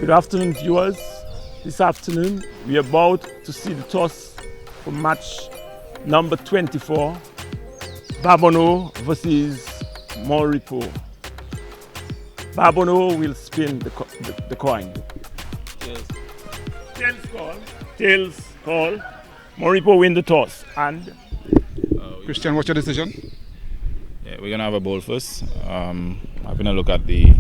Good afternoon, viewers. This afternoon, we are about to see the toss for match number 24, Babonneau versus Monrepo. Babonneau will spin the coin. Yes. Tails call. Monrepo win the toss. And Christian, what's your decision? Yeah, we're gonna have a bowl first. Having a look at the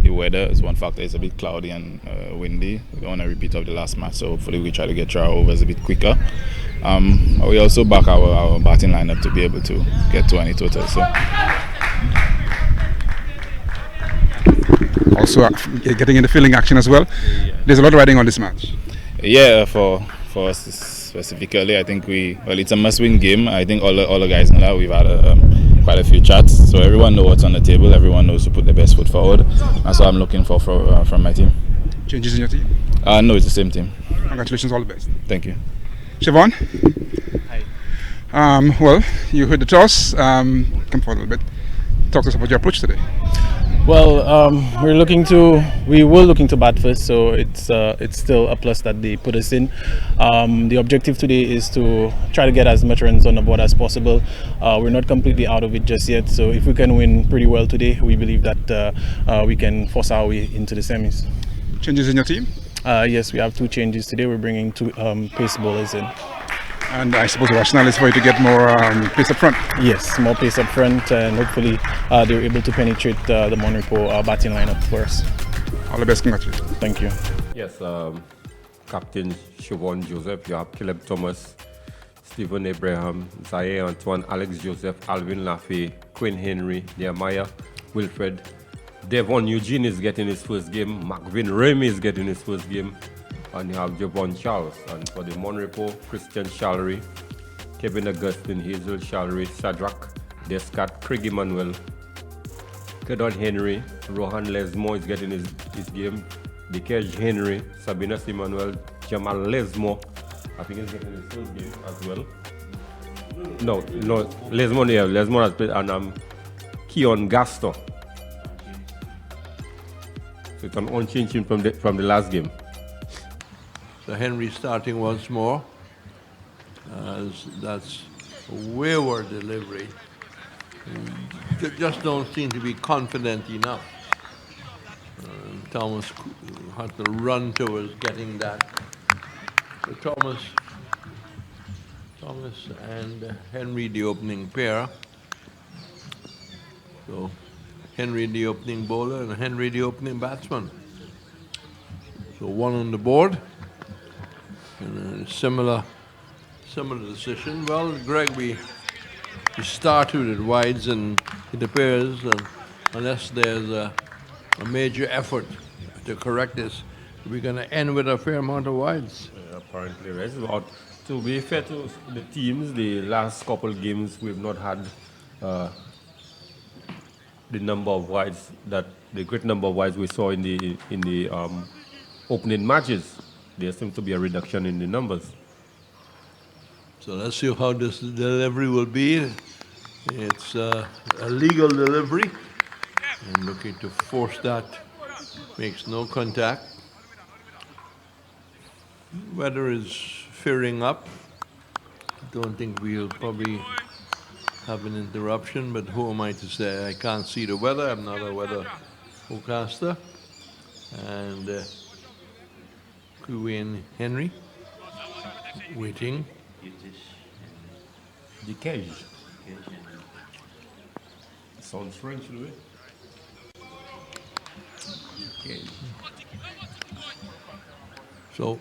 weather is one factor. It's a bit cloudy and windy. We don't want to repeat of the last match, so hopefully we try to get through our overs a bit quicker. We also back our batting lineup to be able to get 20 total. So Also getting into fielding action as well. Yeah. There's a lot riding on this match. yeah, for us specifically, I think it's a must-win game. I think all the guys know that. We've had quite a few chats, so everyone knows what's on the table. Everyone knows to put their best foot forward. That's what I'm looking for from my team. Changes in your team? No, it's the same team. Congratulations, all the best. Thank you. Siobhan? Hi. Well, you heard the toss. Come forward a little bit. Talk to us about your approach today. Well, we were looking to bat first, so it's still a plus that they put us in. The objective today is to try to get as much runs on the board as possible. We're not completely out of it just yet, so if we can win pretty well today, we believe that we can force our way into the semis. Changes in your team? Yes, we have 2 changes today. We're bringing 2 pace bowlers in. And I suppose the rationale is for you to get more pace up front. Yes, more pace up front, and hopefully they're able to penetrate the Monrepo batting lineup for us. All the best, congratulations. Thank you. Yes, Captain Siobhan Joseph, you have Caleb Thomas, Stephen Abraham, Zaire Antoine, Alex Joseph, Alvin Lafay, Quinn Henry, Nehemiah, Wilfred, Devon Eugene is getting his first game, McVin Remy is getting his first game, and you have Javon Charles. And for the Monrepo, Christian Shallery, Kevin Augustine, Hazel Shallery, Shadrach Descat, Craig Emmanuel, Kedon Henry, Rohan Lesmore is getting his game, Dikej Henry, Sabina Simanuel, Jamal Lesmore, I think he's getting his first game as well. No, Lesmore has played, and Keon Gaston. So it's an unchanged team from the last game. So Henry starting once more. That's a wayward delivery. Just don't seem to be confident enough. Thomas had to run towards getting that. So Thomas and Henry the opening pair. So Henry the opening bowler and Henry the opening batsman. So 1 on the board. And a similar decision. Well, Greg, we started at wides, and it appears unless there's a major effort to correct this, we're going to end with a fair amount of wides. Apparently, right. To be fair to the teams, the last couple of games we've not had the number of wides the great number of wides we saw in the opening matches. There seems to be a reduction in the numbers. So let's see how this delivery will be. It's a legal delivery. And looking to force that. Makes no contact. Weather is fearing up. Don't think we'll probably have an interruption, but who am I to say? I can't see the weather. I'm not a weather forecaster. And Quinn Henry waiting. Dikej. Sounds French, Louis. So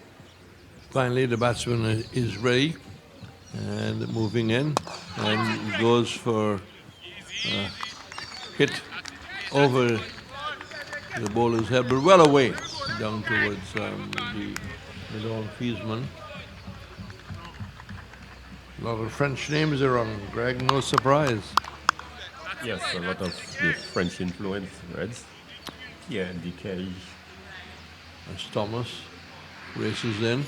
finally the batsman is ready and moving in and goes for a hit over the bowler's head, but well away down towards the middle-fieldsman. A lot of French names around, Greg, no surprise. Yes, a lot of the French influence, Reds. Yeah, Dikej. As Thomas races in,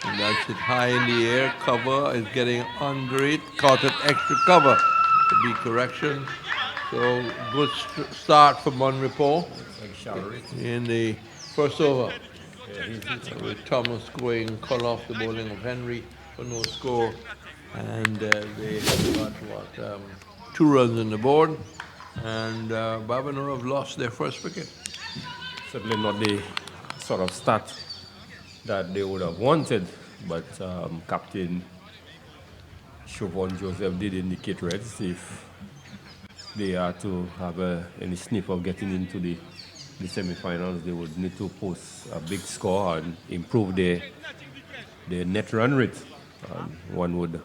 and that's it high in the air. Cover is getting under it, caught at extra cover to be correction. So good start for Monrepo in the first over. With Thomas going cut off the bowling of Henry for no score, and they got 2 runs on the board, and Babonu have lost their first wicket. Certainly not the sort of start that they would have wanted, but Captain Siobhan Joseph did indicate Reds if they are to have any sniff of getting into the semi-finals, they would need to post a big score and improve their net run rate. One would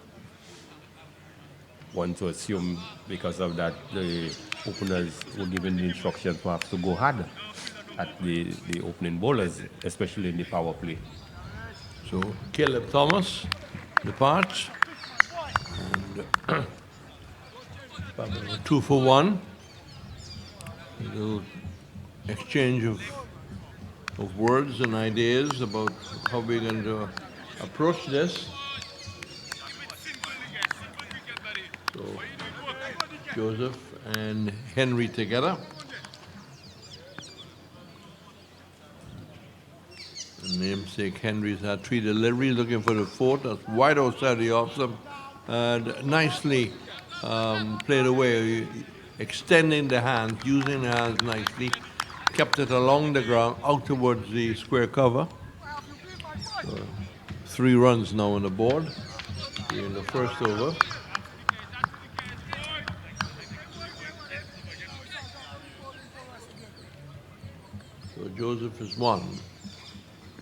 want to assume because of that the openers were given the instruction perhaps to go hard at the opening bowlers, especially in the power play. So Caleb Thomas departs, and 2 for 1. A little exchange of words and ideas about how we're going to approach this. So Joseph and Henry together. The namesake Henry's had 3 deliveries, looking for the 4th. That's wide outside the off stump, and nicely played away, extending the hands, using the hands nicely. Kept it along the ground, out towards the square cover. So 3 runs now on the board in the first over. So Joseph is 1.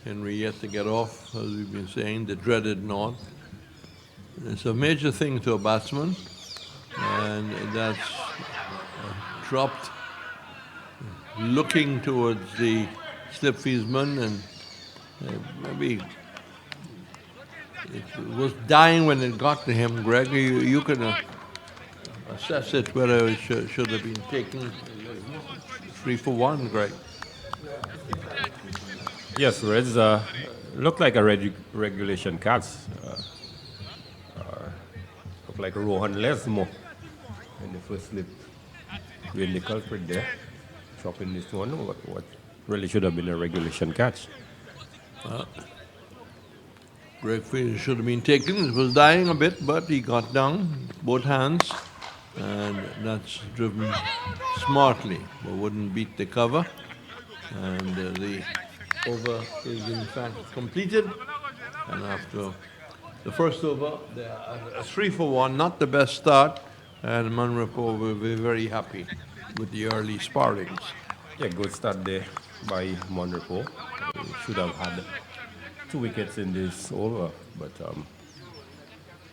Henry yet to get off, as we've been saying, the dreaded knot. It's a major thing to a batsman, and that's dropped looking towards the slipfieldsman, and maybe it was dying when it got to him. Greg, you can assess it whether it should have been taken 3 for 1, Greg. Yes, Reds looked like a regulation catch. Looked like Rohan Lesmo in the first slip. Really the culprit there. Chopping this one, what really should have been a regulation catch. Greg feels it should have been taken. It was dying a bit, but he got down, both hands, and that's driven smartly, but wouldn't beat the cover. And the over is in fact completed. And after the first over, a 3 for 1, not the best start, and Monrepo will be very happy with the early sparrings. Yeah, good start there by Monrepo. Should have had 2 wickets in this over, but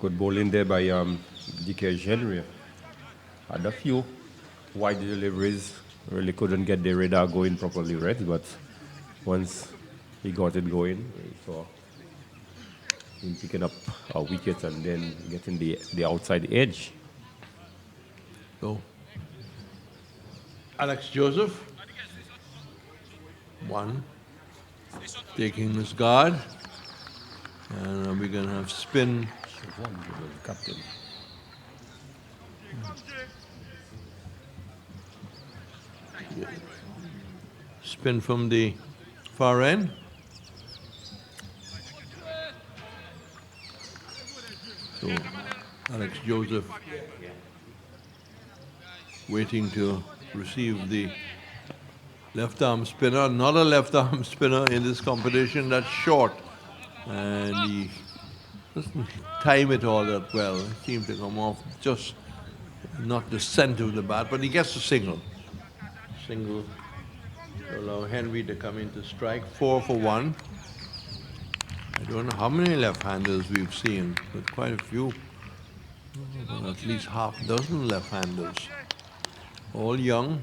good bowling there by DK Henry. Had a few wide deliveries, really couldn't get the radar going properly, Red, but once he got it going, so him picking up a wicket and then getting the outside edge. So Alex Joseph, 1, taking his guard, and we're going to have spin. Captain. Spin from the far end. So Alex Joseph waiting to receive the left arm spinner. Not a left arm spinner in this competition, that's short. And he doesn't time it all that well. It seemed to come off just not the center of the bat, but he gets a single. Single to allow Henry to come in to strike. 4 for 1. I don't know how many left-handers we've seen, but quite a few. At least half dozen left-handers. All young.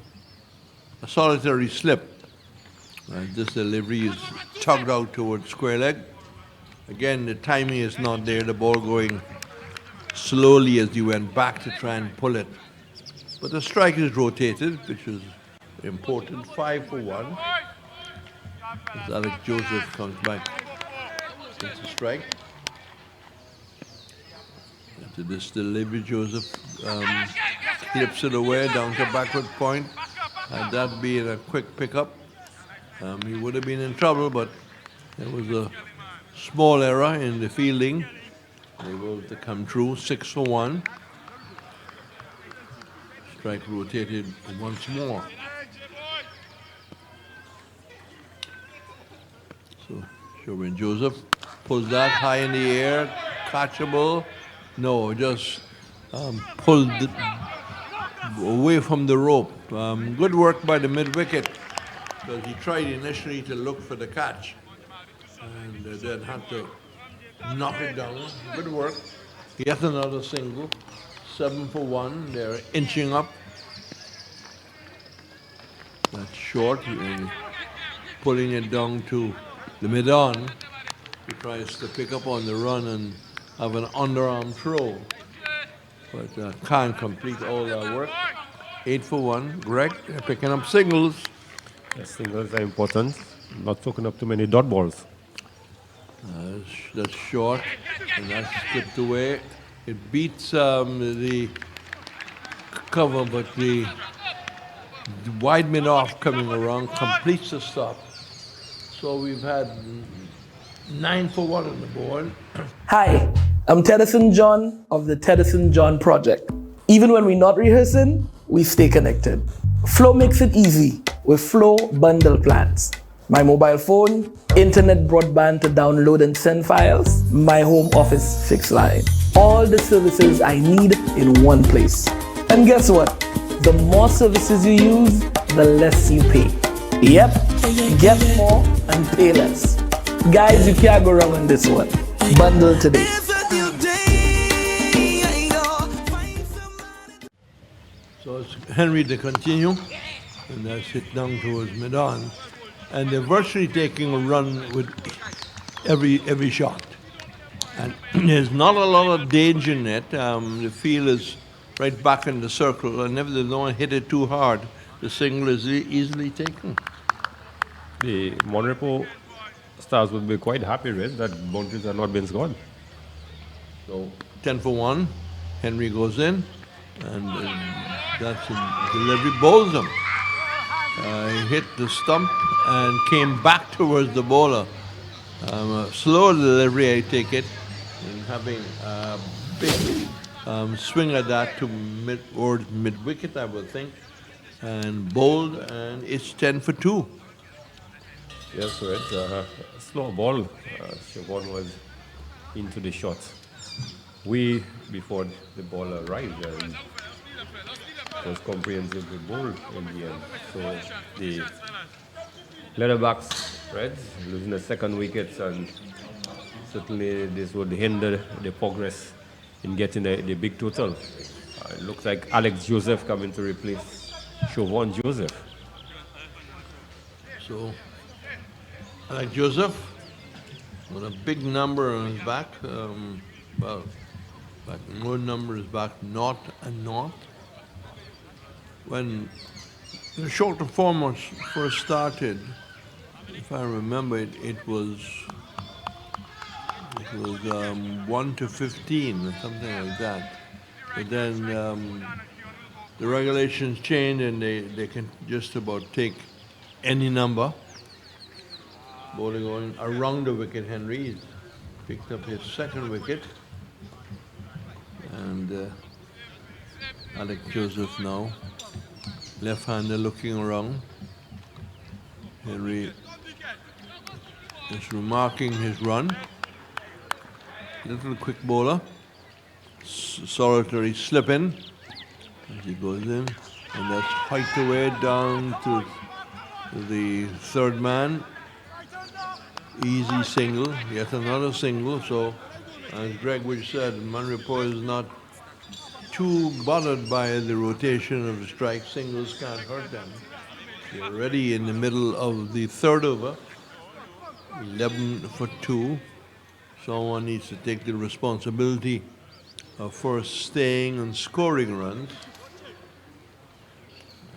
A solitary slip. This delivery is tugged out towards square leg. Again, the timing is not there. The ball going slowly as he went back to try and pull it. But the strike is rotated, which is important. 5 for 1. As Alex Joseph comes back. It's a strike. After this delivery, Joseph clips it away down to backward point. Had that been a quick pickup, he would have been in trouble, but There was a small error in the fielding. Able to come through, 6 for 1. Strike rotated once more. So Chauvin Joseph pulls that high in the air, catchable. No, just pulled away from the rope. Good work by the mid-wicket, because he tried initially to look for the catch and then had to knock it down. Good work. Yet another single. 7 for 1. They're inching up. That's short. Pulling it down to the mid-on. He tries to pick up on the run and have an underarm throw, but can't complete all that work. 8 for 1. Greg, they're picking up singles. The singles are important. Not talking up too many dot balls. That's short, and that's slipped away. It beats the cover, but the wide mid-off coming around completes the stop. So we've had 9 for 1 on the board. Hi, I'm Tedison John of the Tedison John Project. Even when we're not rehearsing, we stay connected. Flow makes it easy with Flow bundle plans. My mobile phone, internet broadband to download and send files, my home office fixed line. All the services I need in one place. And guess what? The more services you use, the less you pay. Yep, get more and pay less. Guys, you can't go wrong on this one. Bundle today. So it's Henry to continue, and that's hit down towards mid-on. And they're virtually taking a run with every shot. And there's not a lot of danger in it. The field is right back in the circle, and if they don't hit it too hard, the single is easily taken. The Monrepo stars would be quite happy with that boundaries have not been scored. So 10 for 1. Henry goes in, and that's a delivery, bowls him. He hit the stump and came back towards the bowler. A slow delivery, I take it, and having a big swing at that to mid-wicket, I would think, and bowled, and it's 10 for 2. Yes, right. Slow ball. Chauvin was into the shot way before the ball arrived, and was comprehensively bowled in the end. So the Leatherbacks, Reds, losing the second wicket, and certainly this would hinder the progress in getting the big total. It looks like Alex Joseph coming to replace Chauvin Joseph. So Alex Joseph with a big number on his back. But no number is back, not a not. When the shorter format first started, if I remember it was 1 to 15 or something like that. But then the regulations changed, and they can just about take any number. Bowling going around the wicket, Henry. He's picked up his second wicket. And Alex Joseph now, left-hander looking around. Henry is remarking his run. Little quick bowler. Solitary slip in as he goes in. And that's hiked away down to the third man. Easy single, yet another single. So, as Greg Wich said, Monrepo is not too bothered by the rotation of the strike. Singles can't hurt them. They're already in the middle of the third over. 11 for 2. Someone needs to take the responsibility of first staying and scoring runs.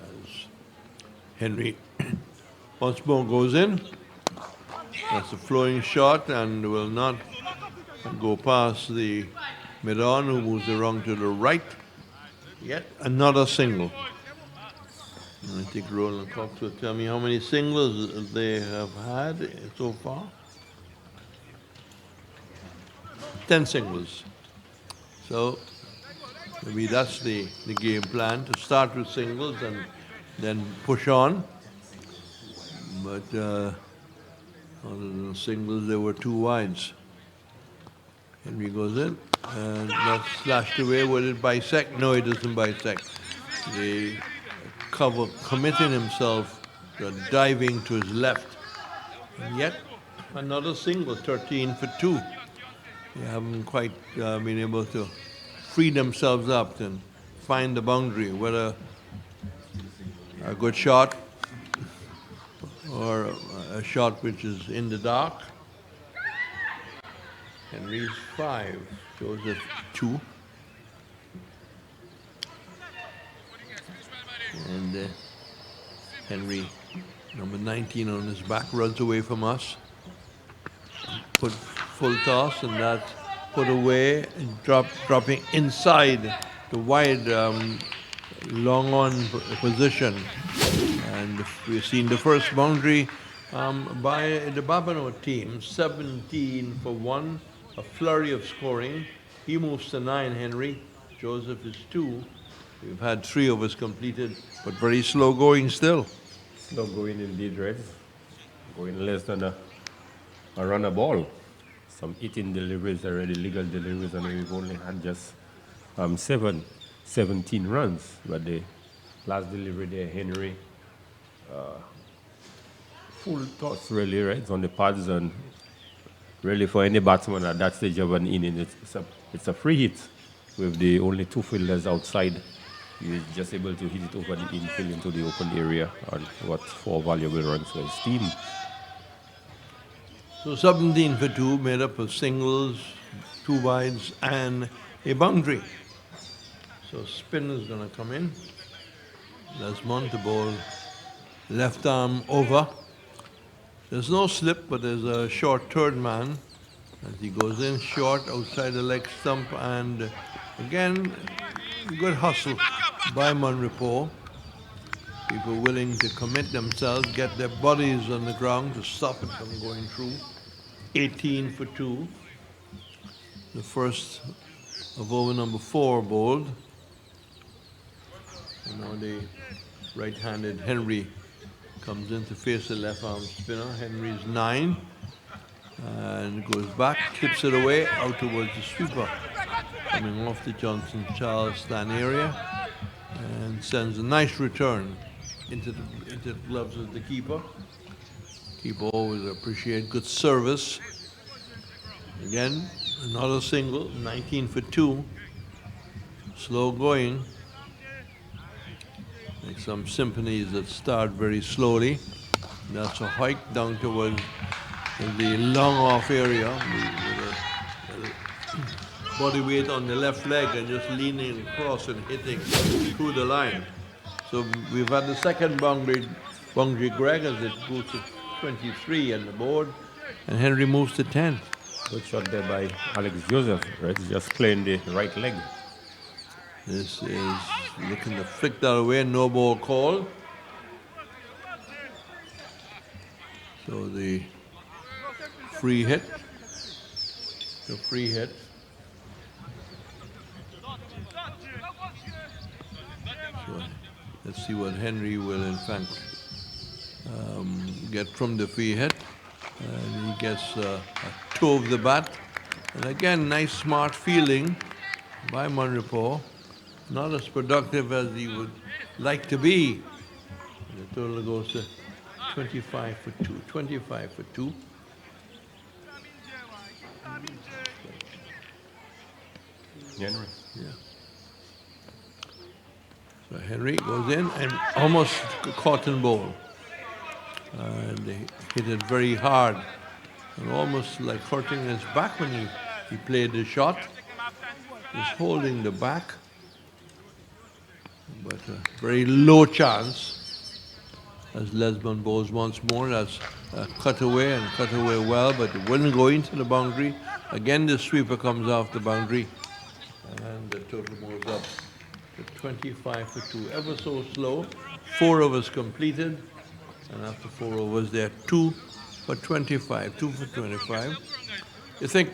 As Henry once more goes in. That's a flowing shot and will not go past the mid-on, who moves around to the right. Yet another single. And I think Roland Cox will tell me how many singles they have had so far. 10 singles. So maybe that's the game plan, to start with singles and then push on. But other than singles, there were 2 wides. Henry goes in, and that's slashed away. Will it bisect? No, it doesn't bisect. The cover committing himself to diving to his left. And yet, another single, 13 for 2. They haven't quite been able to free themselves up and find the boundary, whether a good shot or a shot which is in the dark. Henry's 5, Joseph 2. And Henry, number 19 on his back, runs away from us. Put full toss, and that's put away and dropping inside the wide long on position. And we've seen the first boundary by the Babonu team, 17 for 1, a flurry of scoring. He moves to 9, Henry. Joseph is 2. We've had 3 overs completed, but very slow going still. Slow going indeed, Reds. Going less than a run a ball. Some 18 deliveries already, legal deliveries, and we've only had just 17 runs. But the last delivery there, Henry, full toss really, right? It's on the pads, and really for any batsman at that stage of an inning, it's a free hit with the only 2 fielders outside. He's just able to hit it over the infield into the open area, and what 4 valuable runs for his team. So 17 for 2, made up of singles, 2 wides, and a boundary. So spin is going to come in. There's MON to bowl left arm over. There's no slip, but there's a short third man as he goes in short outside the leg stump, and again, good hustle by Monrepo. People willing to commit themselves, get their bodies on the ground to stop it from going through. 18 for 2. The first of over number 4 bowled. And now the right-handed Henry comes in to face the left-arm spinner. Henry's 9. And goes back, clips it away, out towards the sweeper. Coming off the Johnson Charles stand area. And sends a nice return into the gloves of the keeper. Keeper always appreciate good service. Again, another single, 19 for 2. Slow going. Like some symphonies that start very slowly. That's a hike down towards the long off area with a body weight on the left leg and just leaning across and hitting through the line. So we've had the second boundary Greg, as it goes to 23 on the board, and Henry moves to 10. Good shot there by Alex Joseph, right? Just playing the right leg. This is looking to flick that away, no ball call. So the free hit. So let's see what Henry will in fact get from the free hit. And he gets a toe of the bat. And again, nice smart fielding by Monrepo. Not as productive as he would like to be. And the total goes to 25 for 2. 25 for 2. Henry. Yeah. So Henry goes in and almost caught in bowl. And they hit it very hard. And almost like hurting his back when he played the shot. He's holding the back. But a very low chance. As Lesbon bowls once more, that's cut away and cut away well, but it wouldn't go into the boundary. Again, the sweeper comes off the boundary. And the total moves up to 25 for 2. Ever so slow. 4 overs completed. And after 4 overs, they're 2 for 25. 2 for 25. You think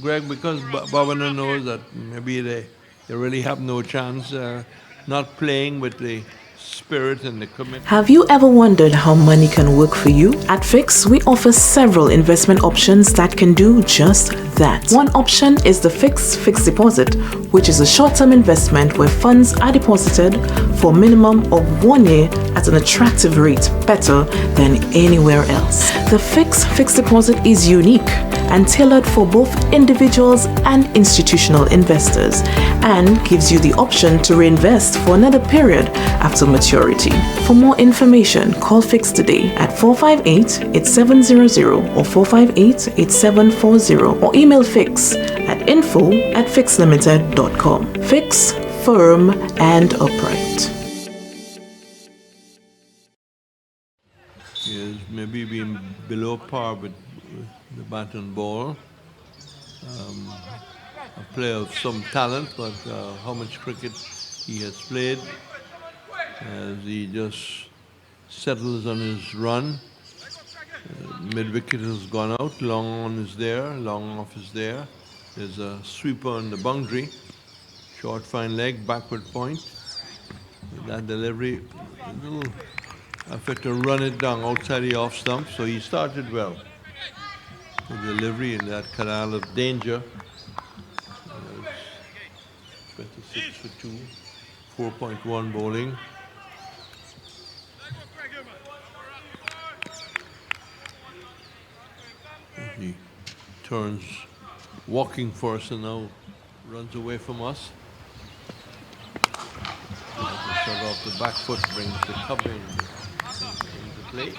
Greg, because Babonu knows that maybe they really have no chance, not playing with the spirit and the commitment. Have you ever wondered how money can work for you? At Fix, we offer several investment options that can do just that. One option is the fixed deposit, which is a short-term investment where funds are deposited for a minimum of 1 year at an attractive rate, better than anywhere else. The fixed deposit is unique and tailored for both individuals and institutional investors, and gives you the option to reinvest for another period after maturity. For more information, call Fix today at 458-8700 or 458-8740 or email Fix at info@fixlimited.com. Fix, firm and upright. He has maybe been below par with the bat and ball. A player of some talent, but how much cricket he has played as he just settles on his run. Mid-wicket has gone out, long on is there, long off is there. There's a sweeper on the boundary, short fine leg, backward point. With that delivery, a little effort to run it down outside the off stump, so he started well. The delivery in that canal of danger. 26 for 2, 4.1 bowling. He turns walking for us and now runs away from us. Shot off the back foot, brings the cover into play.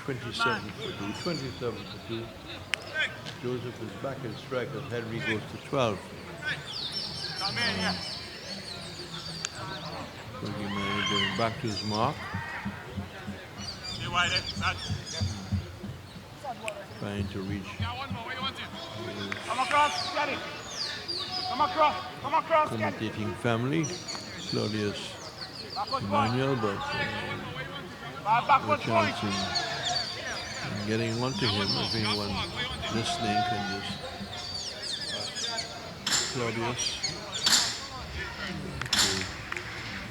27 for 2. Joseph is back in strike as Henry goes to 12. Fergie going back to his mark. Trying to reach. Commentating family, Claudius Emmanuel, but no chance in getting onto him. If anyone listening can just Claudius to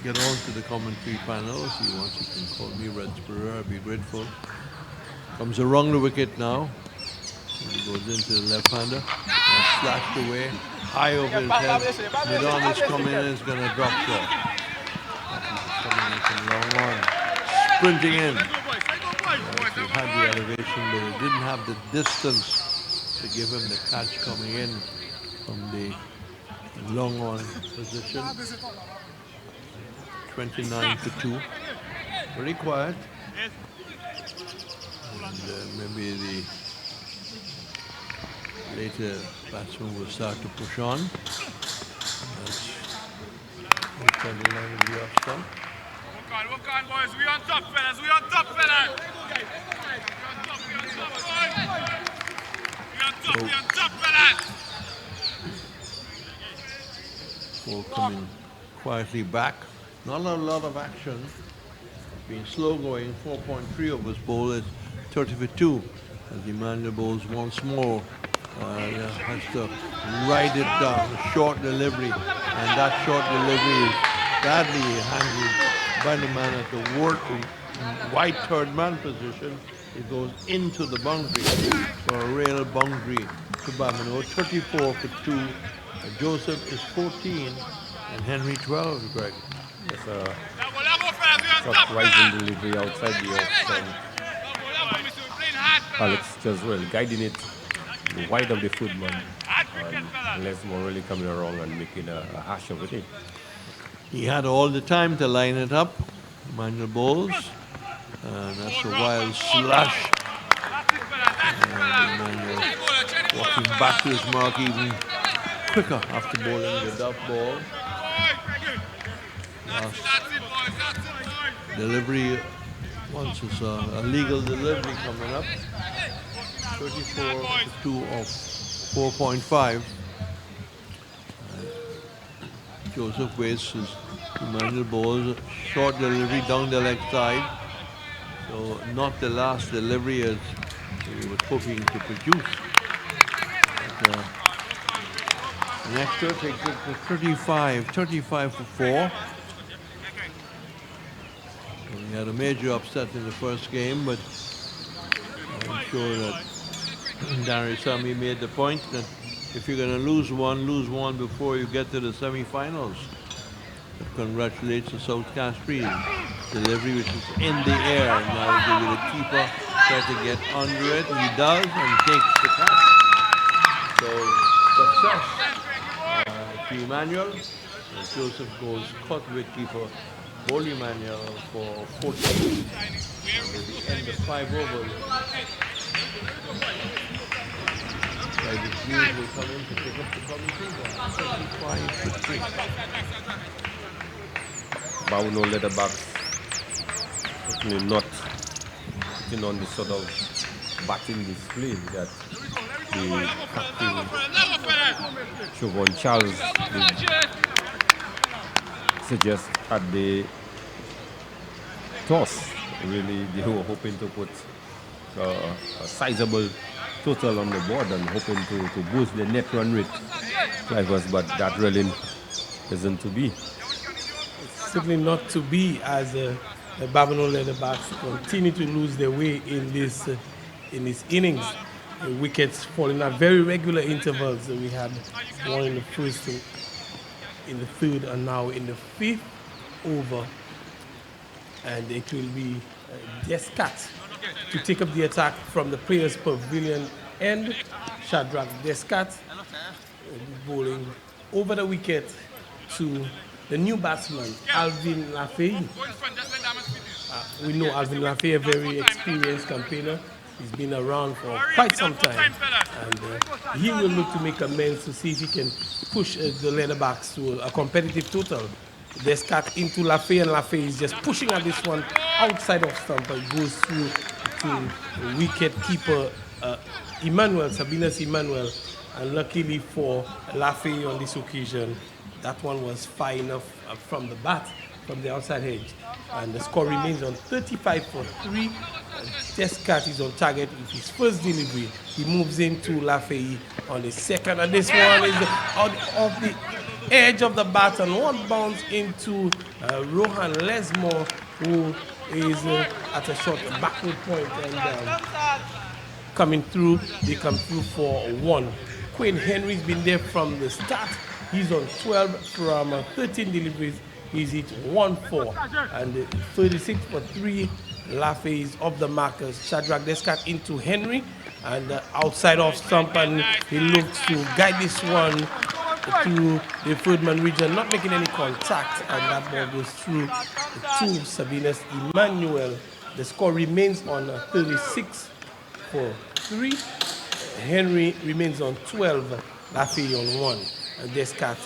get on to the commentary panel. If he wants, he can call me Red Spurrier. I'd be grateful. Comes along the wicket now. He goes into the left-hander and slashed away high over his head. Mid-on is coming in, is going to drop short. Coming in from long on, sprinting in. He had the elevation, but he didn't have the distance to give him the catch coming in from the long on position. 29 for 2. Very quiet. And maybe the later batsman will start to push on. That's outside the line of the off stump. Work on, boys. We on top, fellas. We on top, fellas. We on top, fellas. Ball coming quietly back. Not a lot of action. Being slow going. 4.3 of his bowl is 30 for 2. As Emmanuel bowls once more. Has to ride it down. Short delivery. And that short delivery is badly handled by the man at the wide third man position. It goes into the boundary for a real boundary to Babonu. 34 for 2. Joseph is 14 and Henry 12, Greg. Yes, surprising delivery outside the off stump. Alex Jaswell guiding it wide of the footman. And Les Morelli coming around and making a hash of it. He had all the time to line it up. Emmanuel bowls. And that's a wild slash. And Emmanuel walking back to his mark even quicker after bowling the dove ball. Last delivery, once it's a legal delivery coming up. 34 to 2 of 4.5. Joseph wastes his Emmanuel bowls, short delivery down the leg side. So not the last delivery as he was hoping to produce. But, Nectar takes it to 35 for 4. We had a major upset in the first game, but I'm sure that Darisami made the point that if you're going to lose one before you get to the semi-finals. But congratulates the South Caspian. Delivery which is in the air. Now we'll give it a keeper, try to get under it. He does and takes the catch. So success to Emmanuel. And Joseph goes cut wicketkeeper Bol Emmanuel for 14. And at the end of 5 overs. The Jews will come in to pick up the coming 35-3. Babonu leatherbacks certainly not putting on the sort of batting display that the captain Siobhan Charles suggest at the toss. Really, they were hoping to put a sizable total on the board and hoping to boost the net run rate, but that really isn't to be. Certainly not to be, as the Babonu leatherbacks continue to lose their way in this innings. Wickets falling at very regular intervals. We had one in the first, in the third, and now in the 5th over. And it will be Descat to take up the attack from the Players Pavilion end. Shadrach Descat bowling over the wicket to the new batsman, Alvin Lafay. We know Alvin Lafay, a very experienced campaigner. He's been around for quite some time. And he will look to make amends to see if he can push the leatherbacks to a competitive total. Descat into Lafay, and Lafay is just pushing at this one outside of stump. It goes through to wicket keeper Sabinas Emmanuel. And luckily for Lafay on this occasion, that one was far enough from the bat, from the outside edge. And the score remains on 35 for 3. Descat is on target with his first delivery. He moves into Lafay on the second, and this one is out of the edge of the bat, and one bounce into Rohan Lesmore, who is at a short backward point, and coming through, they come through for 1. Quinn Henry's been there from the start. He's on 12 from 13 deliveries. He's hit 1-4, and 36 for 3. Lafay is off the markers. Shadrach Descat into Henry, and outside of stump, and he looks to guide this one to the Ferdman region, not making any contact, and that ball goes through to Sabinas Emmanuel. The score remains on 36 for 3. Henry remains on 12, Lafay on 1, and Descat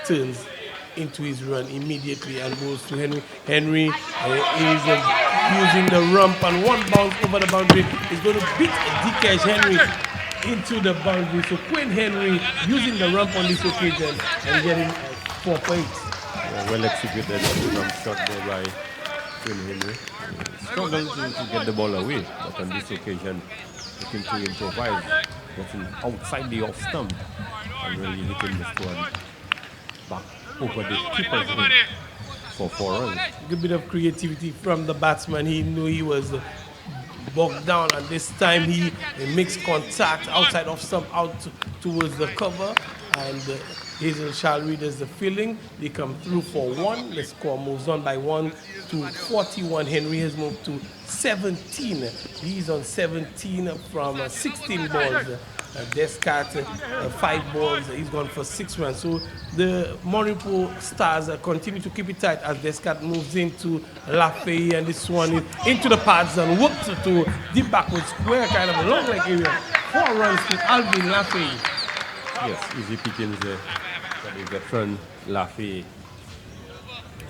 turns into his run immediately and goes to Henry. Henry is using the rump, and one bounce over the boundary is going to beat Dikesh Henry into the boundary. So Quinn Henry using the rump on this occasion and getting 4 points. Yeah, well executed rump shot there by Quinn Henry. Struggled to get the ball away, but on this occasion looking to improvise, getting outside the off stump and really hitting this one back over the keeper's head for 4 runs. Good bit of creativity from the batsman. He knew he was bogged down, and this time he makes contact outside of stump out towards the cover, and Hazel Shalry does the filling. They come through for 1. The score moves on by 1 to 41. Henry has moved to 17. He's on 17 from 16 balls. Descat, 5 balls, he's gone for 6 runs. So the Monrepo Stars continue to keep it tight as Descat moves into Lafay, and this one is into the pads and works to deep backward square, kind of a long leg area. 4 runs to Alvin Lafay. Yes, easy pickings there for the veteran Lafay.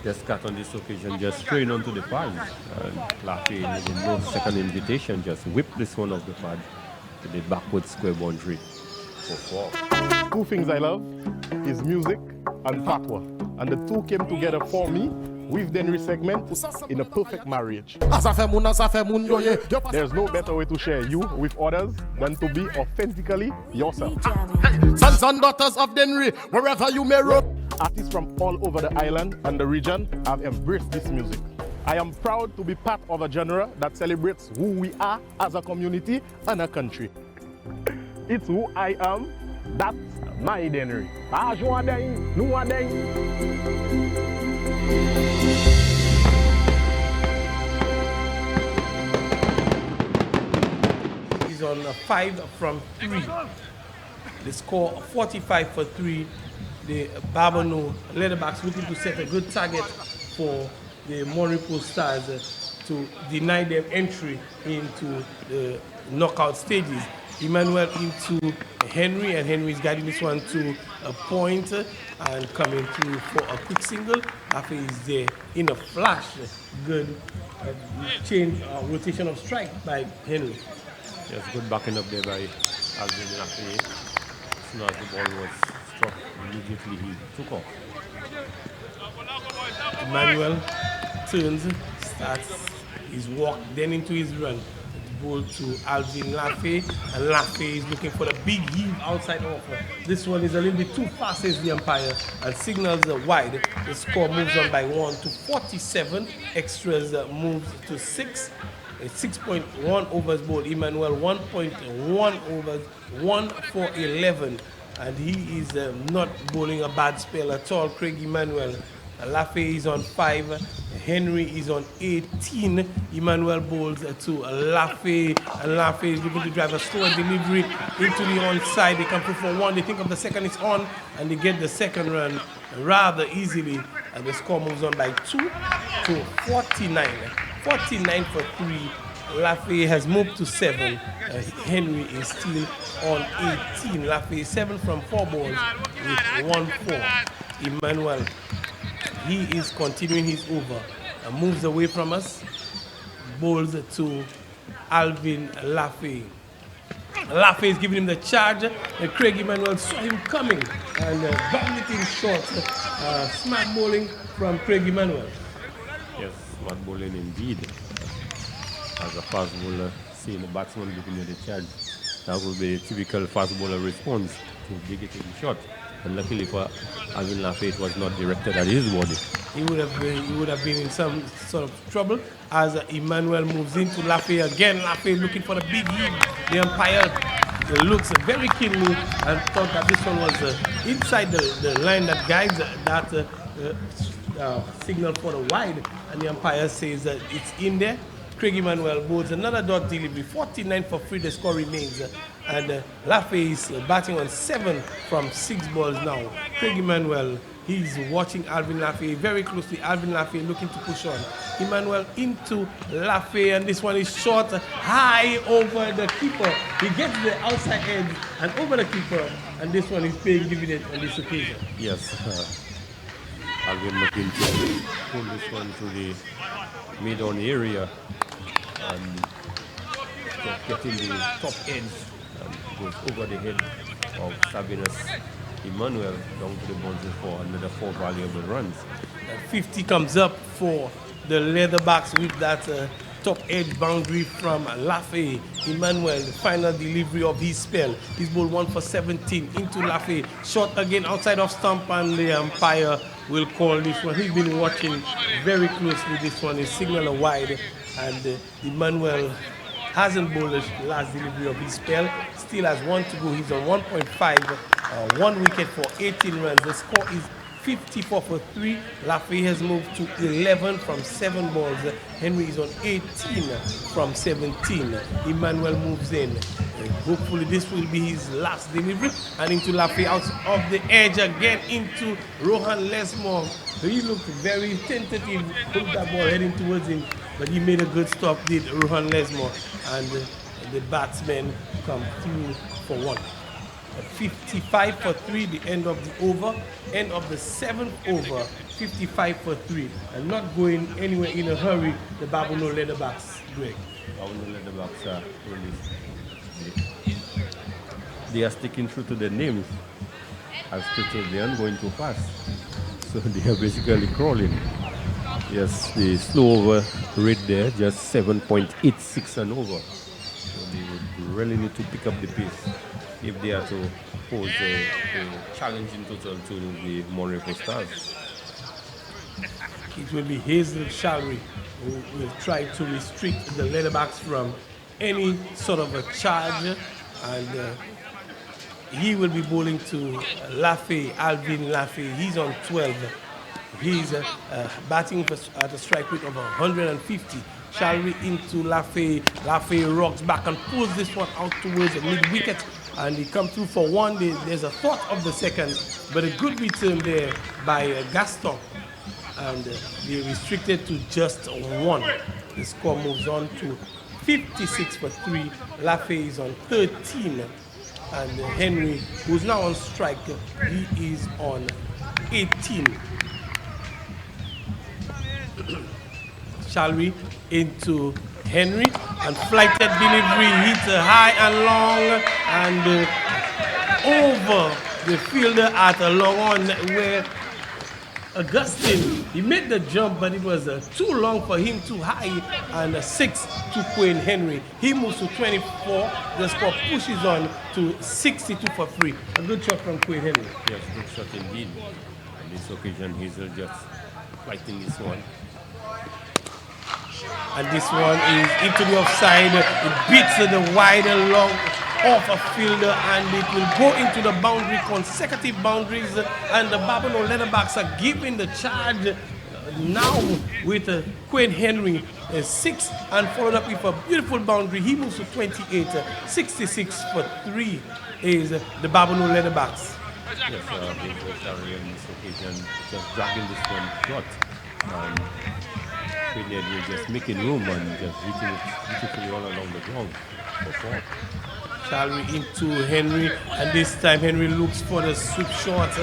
Descat on this occasion just straight onto the pads, and Lafay needing no second invitation, just whipped this one off the pad to the backward square boundary for 4. 2 things I love is music and fatwa, and the 2 came together for me with the Henry segment in a perfect marriage. There's no better way to share you with others than to be authentically yourself. Sons and daughters of Denry, wherever you may roam. Artists from all over the island and the region have embraced this music. I am proud to be part of a genre that celebrates who we are as a community and a country. It's who I am, that's my Denry. He's on 5 from 3. The score 45 for 3. The Babonu Leatherbacks looking to set a good target for the Monrepo Stars to deny them entry into the knockout stages. Emmanuel into Henry, and Henry is guiding this one to a point and coming through for a quick single. After he's there in a flash. Good change, rotation of strike by Henry. Yes, good backing up there by Alvin Laffey. As soon as the ball was struck, immediately he took off. Emmanuel turns, starts his walk, then into his run. Ball to Alvin Laffey, and Laffey is looking for the big heave outside offer. This one is a little bit too fast, says the umpire, and signals wide. The score moves on by 1 to 47. Extras moves to 6. A 6.1 overs ball. Emmanuel 1.1 overs, 1 for 11. And he is not bowling a bad spell at all, Craig Emmanuel. Laffey is on 5, Henry is on 18. Emmanuel bowls to Laffey, and Laffey is looking to drive a slower delivery into the onside. They come through for 1, they think of the second is on, and they get the second run rather easily. And the score moves on by 2 to 49. 49 for 3. Laffey has moved to 7. Henry is still on 18. Laffey 7 from 4 balls with 1-4. Emmanuel, he is continuing his over. Moves away from us. Bowls to Alvin Laffey. Laffey is giving him the charge. And Craig Emmanuel saw him coming and banged it in short. Smart bowling from Craig Emmanuel. Yes, smart bowling indeed. As a fast bowler, seeing the batsman giving you the charge, that would be a typical fast bowler response to dig it in the shot. And luckily for Alvin Laffey, it was not directed at his body. He would have been in some sort of trouble as Emmanuel moves into Laffey again. Laffey looking for the big heave. The umpire looks very keenly and thought that this one was inside the line that guides that signal for the wide, and the umpire says that it's in there. Craig Emmanuel bowls another dot delivery, 49 for 3, the score remains. And Laffey is batting on 7 from 6 balls now. Craig Emmanuel, he's watching Alvin Laffey very closely. Alvin Laffey looking to push on. Emmanuel into Laffey, and this one is short, high over the keeper. He gets the outside edge and over the keeper, and this one is paying dividend on this occasion. Yes, Alvin looking to pull this one to the mid-on area and getting the top edge. Goes over the head of Sabinus Emmanuel down to the boundary for another 4 valuable runs. 50 comes up for the Leatherbacks with that top edge boundary from Laffey. Emmanuel, the final delivery of his spell. His ball 1 for 17 into Laffey. Shot again outside of stump, and the umpire will call this one. He's been watching very closely. This one is signal wide, and Emmanuel hasn't bowled the last delivery of his spell. Still has 1 to go. He's on 1.5, 1 wicket for 18 runs. The score is 54 for 3. Laffey has moved to 11 from 7 balls. Henry is on 18 from 17. Emmanuel moves in. And hopefully this will be his last delivery. And into Laffey out of the edge again into Rohan Lesmore. He looked very tentative, put that ball heading towards him, but he made a good stop, did Rohan Lesmore. And the batsmen come through for 1. 55 for 3, the end of the over, end of the 7th over, 55 for 3, and not going anywhere in a hurry, the Babonu Leatherbacks, Greg. Babonu Leatherbacks are really, they are sticking true to their names, as stated, they aren't going too fast, so they are basically crawling. Yes, the slow over rate there, just 7.86 and over. So they would really need to pick up the pace if they are to pose a challenge in total to the Monrepo Stars. It will be Hazel Shalry who will try to restrict the Leatherbacks from any sort of a charge, and he will be bowling to Alvin Lafay. He's on 12. He's batting at a strike rate of 150. Shalry into Lafay. Lafay rocks back and pulls this one out towards the mid-wicket, and he come through for one. There's a thought of the second, but a good return there by Gaston. And they restricted to just one. The score moves on to 56 for 3. Lafay is on 13. And Henry, who's now on strike, he is on 18. Shalry into Henry, and flighted delivery hit high and long and over the fielder at a long on, where Augustine, he made the jump, but it was too long for him, too high, and 6 to Quinn Henry. He moves to 24. The score pushes on to 62 for 3. A good shot from Quinn Henry. Yes, good shot indeed. On this occasion, Hazel just fighting this one. And this one is into the offside. It beats the wide and long off a fielder, and it will go into the boundary, consecutive boundaries, and the Babonu Leatherbacks are giving the charge now with Quinn Henry 6, and followed up with a beautiful boundary. He moves to 28. 66 for 3 is the Babonu Leatherbacks. Yes, Shalry on this occasion just dragging this one short. Quinn Henry just making room and just hitting it beautifully all along the ground for 4. Shalry into Henry, and this time Henry looks for the sweep shot,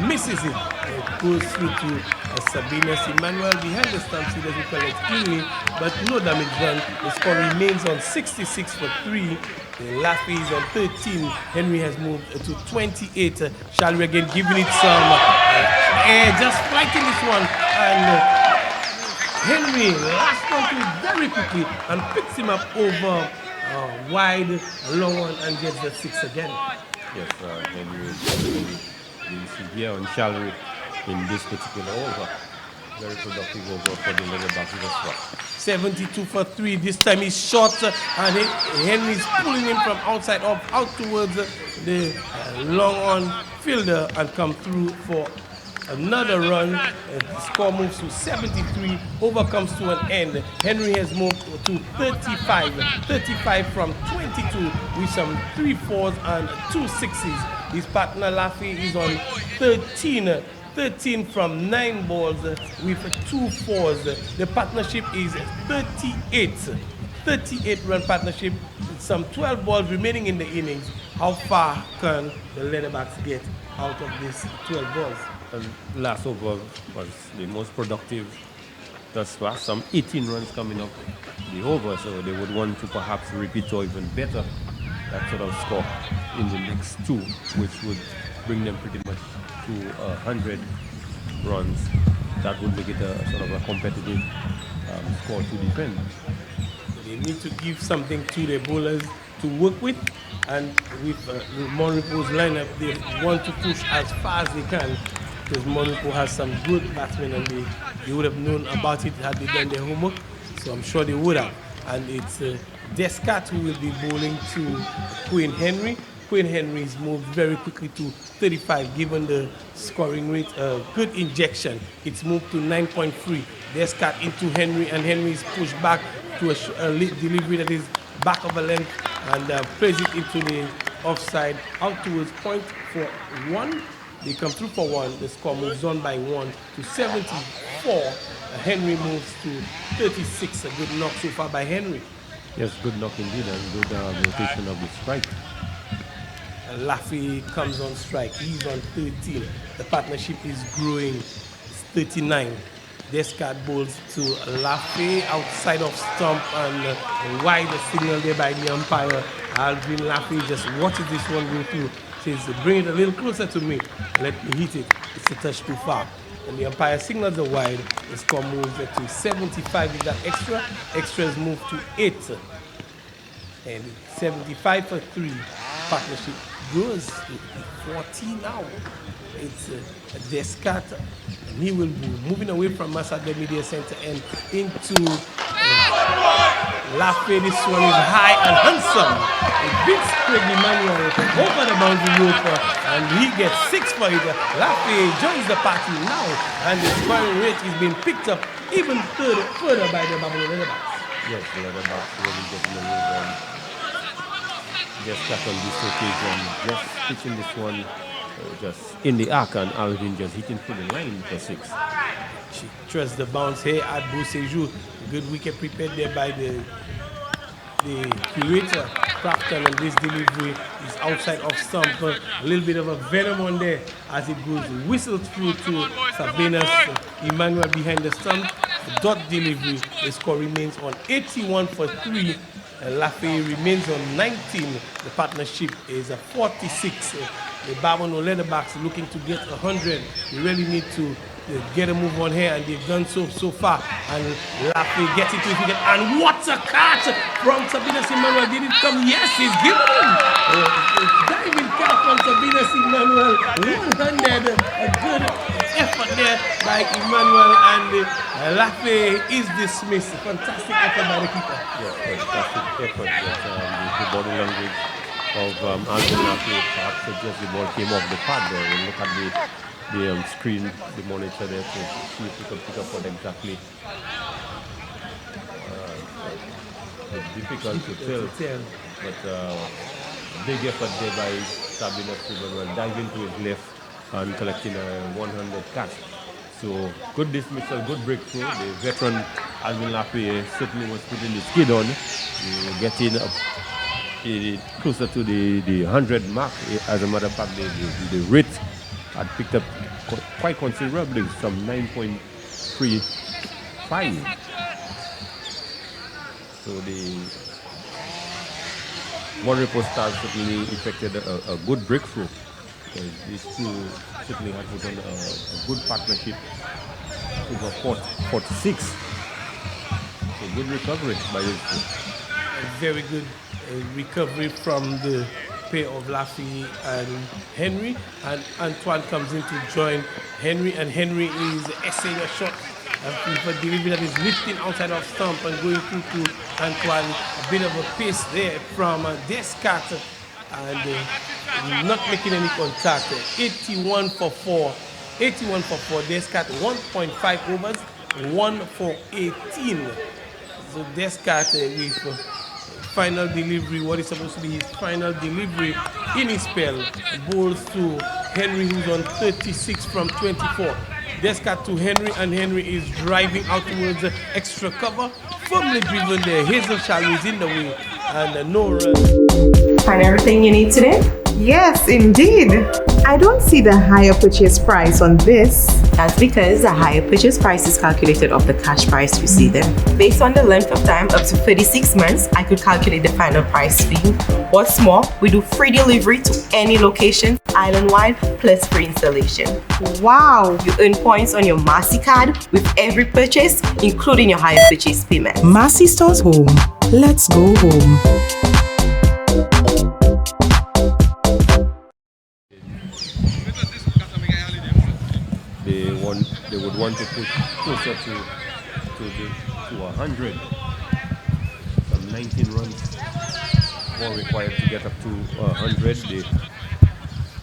misses it. It goes through to Sabina Emmanuel behind the stumps. He doesn't collect cleanly, but no damage done. The score remains on 66 for 3. Lafay is on 13. Henry has moved to 28. Shalry again giving it some air, just fighting this one, and Henry lashed onto it very quickly and picks him up over wide, long one, and gets the 6 again. Yes, Henry you see here on Shalry in this particular over. Very productive over for the Leatherbacks as well. 72 for 3. This time he's short, and Henry's pulling him from outside up out towards the long on fielder and come through for another run. The score moves to 73. Over comes to an end. Henry has moved to 35. 35 from 22 with some 3 4s and 2 6s. His partner Lafay is on 13. 13 from 9 balls with 2 4s. The partnership is 38. 38 run partnership with some 12 balls remaining in the innings. How far can the Leatherbacks get out of these 12 balls? And last over was the most productive thus far. Some 18 runs coming up the over, so they would want to perhaps repeat or even better that sort of score in the next 2, which would bring them pretty much to 100 runs. That would make it a sort of a competitive score to defend. They need to give something to the bowlers to work with, and with Monrepo's lineup, they want to push as far as they can, because Monrepo has some good batsmen, and they would have known about it had they done their homework, so I'm sure they would have. And it's Descartes who will be bowling to Quinn Henry. Quinn Henry's moved very quickly to 35, given the scoring rate. Good injection. It's moved to 9.3. Descartes into Henry, and Henry's pushed back to a late delivery that is back of a length, and plays it into the offside out towards point for 1. They come through for 1. The score moves on by 1 to 74. Henry moves to 36. A good knock so far by Henry. Yes, good knock indeed, and good rotation of the strike. Lafay comes on strike. He's on 13. The partnership is growing. It's 39. Descartes bowls to Lafay outside of stump, and wide signal there by the umpire. Alvin Lafay just watches this one go through. Says, bring it a little closer to me. Let me hit it. It's a touch too far. and the umpire signals a wide. The score moves to 75 with that extra. Extras move to 8. And 75 for 3. Partnership goes to 40 now. It's Descartes, and he will be moving away from us at the media center and into Lafay. This one is high and handsome. It beats Craig Emmanuel over the boundary rope, and he gets 6 for it. Lafay joins the party now, and the scoring rate is being picked up even further by the Babonu Leatherbacks. Yes, the Leatherbacks really getting the move on. Just cut on this occasion, just pitching this one just in the arc, and Alvin just hitting for the line for 6. She trusts the bounce here at Beausejour. Good wicket prepared there by the curator, Crafton, and this delivery is outside of stump. A little bit of a venom on there as it goes whistled through to Sabinas Emmanuel behind the stump. The dot delivery, the score remains on 81 for 3. Lafay remains on 19. The partnership is a 46. The Babonu Leatherbacks looking to get 100. We really need to get a move on here, and they've done so far. And Lafay gets it to his wicket, and what a catch from Sabinas Emmanuel! Did it come? Yes, he's given him a diving catch from Sabinas Emmanuel. One-handed, a good effort there by Emmanuel, and Lafay is dismissed. Fantastic effort by the keeper. Yes, fantastic effort. The body language of Alvin Lafay perhaps suggests the ball came off the pad there. We'll look at the screen, the monitor there to see if we can pick up what exactly. It's difficult to tell, but big effort there by Sabinas Emmanuel, diving to his left and collecting a 100 catch. So good dismissal, good breakthrough. The veteran Alvin Lafay certainly was putting the skid on, getting up closer to the 100 mark. As a matter of fact, the rate had picked up quite considerably, some 9.35. So the Monrepo stars certainly effected a good breakthrough. These two certainly had put on a good partnership over 46. So good recovery by these two. A very good recovery from the pair of Lafay and Henry, and Antoine comes in to join Henry, and Henry is essaying a shot with a delivery that is lifting outside of stump and going through to Antoine. A bit of a pace there from Descartes, and not making any contact. 81 for 4. 81 for 4. Descartes 1.5 overs, 1 for 18. So Descartes with final delivery, what is supposed to be his final delivery in his spell, bowls to Henry, who's on 36 from 24. Descartes to Henry, and Henry is driving out towards extra cover. Firmly driven there. Hazel Charlie is in the way, and no run. Find everything you need today? Yes, indeed. I don't see the higher purchase price on this. That's because the higher purchase price is calculated off the cash price you see there. Based on the length of time, up to 36 months, I could calculate the final price for you. What's more, we do free delivery to any location, island-wide, plus free installation. Wow! You earn points on your Massy card with every purchase, including your higher purchase payment. Massy Stores Home. Let's go home. They would want to push closer to 100. Some 19 runs more required to get up to 100.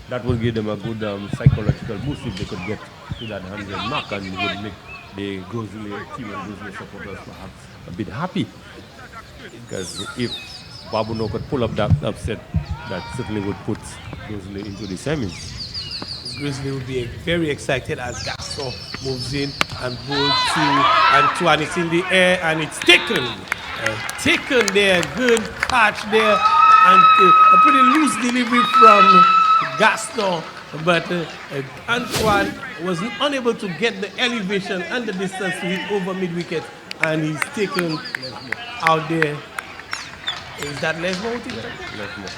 That would give them a good psychological boost if they could get to that 100 mark, and would make the Grizzly team and Grizzly supporters perhaps a bit happy. Because if Babonu could pull up that upset, that certainly would put Grizzly into the semis. Grizzly will be very excited as Gaston moves in and bowls to Antoine. It's in the air and it's taken. Taken there, good catch there, and a pretty loose delivery from Gaston. But Antoine was unable to get the elevation and the distance to hit over mid-wicket, and he's taken out there. Is that Lesmo? Lesmo.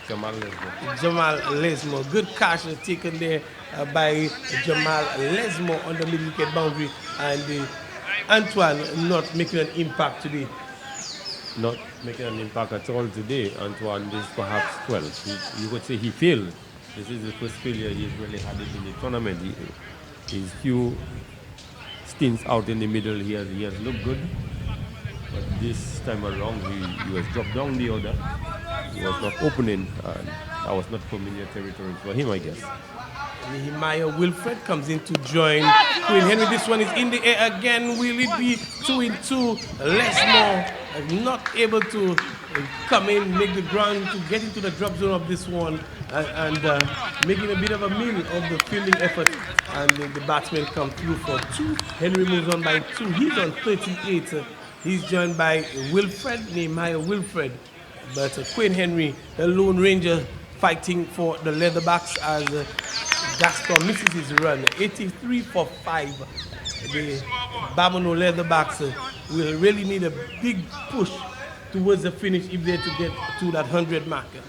Jamal Lesmo. Good catch taken there by Jamal Lesmo on the mid-wicket boundary, and Antoine not making an impact today. Not making an impact at all today. Antoine is perhaps 12. You could say he failed. This is the first failure he's really had in the tournament. His few stints out in the middle, he has looked good. But this time around, he was dropped down the order. He was not opening, and that was not familiar territory for him, I guess. Nehemiah Wilfred comes in to join Queen Henry. This one is in the air again. Will it be 2-2? Lesmore not able to come in, make the ground to get into the drop zone of this one, and making a bit of a meal of the fielding effort. And the batsman come through for 2. Henry moves on by 2. He's on 38. He's joined by Wilfred, Nehemiah Wilfred. But Queen Henry, the Lone Ranger, fighting for the Leatherbacks as Gaston misses his run. 83 for 5. The Babonu Leatherbacks will really need a big push towards the finish if they're to get to that 100 marker.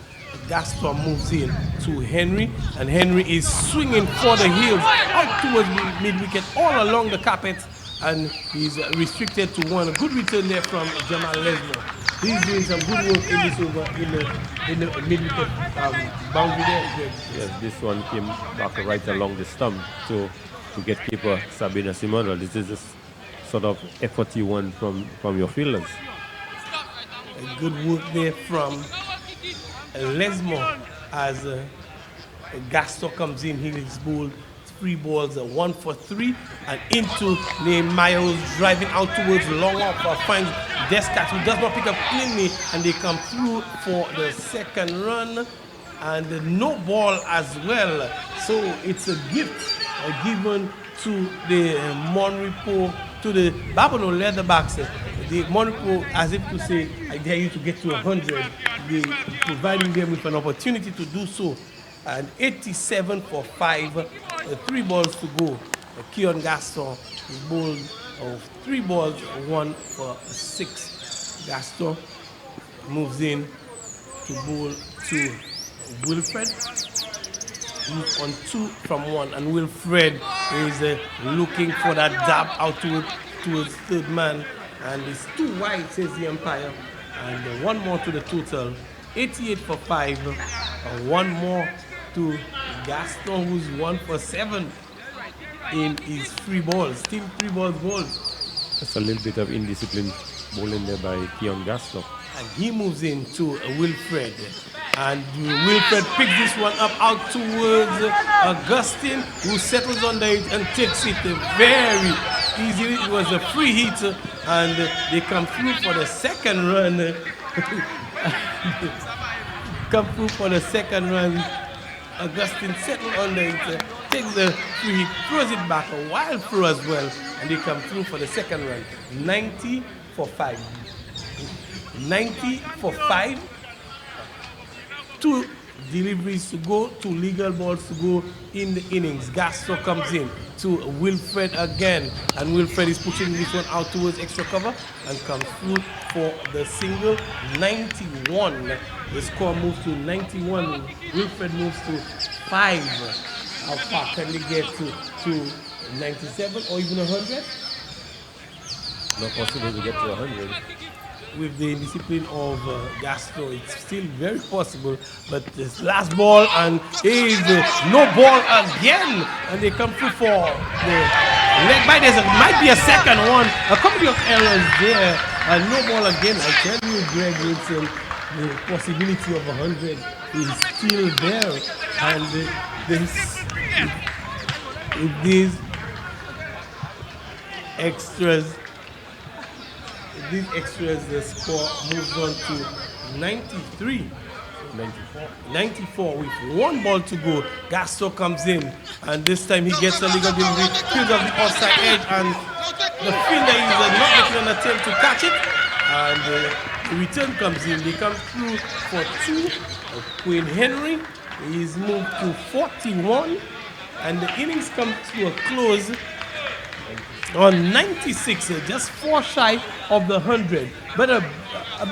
Gaston moves in to Henry, and Henry is swinging for the heels out towards mid-wicket all along the carpet, and he's restricted to 1. A good return there from Jamal Lesmo. He's doing some good work in this over in the mid-wicket boundary there. Yes, this one came back right along the stump to get keeper Sabina Simona. This is a sort of effort you want from your fielders. A good work there from Lesmo as Gaston comes in. He is bowled 3 balls, 1 for 3, and into Nehemiah, who's driving out towards long off, finds Descat, who does not pick up cleanly, and they come through for the second run, and no ball as well. So it's a gift given to the Monrepo, to the Babonu Leatherbacks. The Monrepo, as if to say, I dare you to get to 100, they providing them with an opportunity to do so. And 87 for 5, 3 balls to go. Keon Gaston is bowled of 3 balls, 1 for 6. Gaston moves in to bowl to Wilfred. He's on 2 from 1, and Wilfred is looking for that dab out towards third man, and it's too wide, says the umpire. And 1 more to the total. 88 for 5, 1 more to Gaston, who's 1 for 7 in his 3 balls. Still 3 balls bowled. That's a little bit of indiscipline bowling there by Keon Gaston. And he moves into Wilfred. And Wilfred picks this one up out towards Augustine, who settles under it and takes it very easily. It was a free hit, and they come through for the second run. Come through for the second run. Augustine settled under it, takes the free hit, throws it back, a wild throw as well, and they come through for the second run. 90 for 5. 90 for 5. 2 deliveries to go, 2 legal balls to go in the innings. Gaston comes in to Wilfred again, and Wilfred is pushing this one out towards extra cover and comes through for the single. 91. The score moves to 91. Wilfred moves to 5. How far can they get to 97 or even 100? Not possible to get to 100. With the discipline of Gaston, it's still very possible, but this last ball, and is no ball again, and they come through for the leg bite. There might be a second one, a couple of errors there, and no ball again. I tell you, Greg Wilson, the possibility of 100 is still there, and these extras, the score moves on to 93. 94 with 1 ball to go. Gaston comes in, and this time he gets a legal delivery, kills off the outside edge, and the fielder is not making an attempt to catch it, and the return comes in. They come through for 2. Queen Henry is moved to 41, and the innings come to a close on 96, just 4 shy of the 100, but a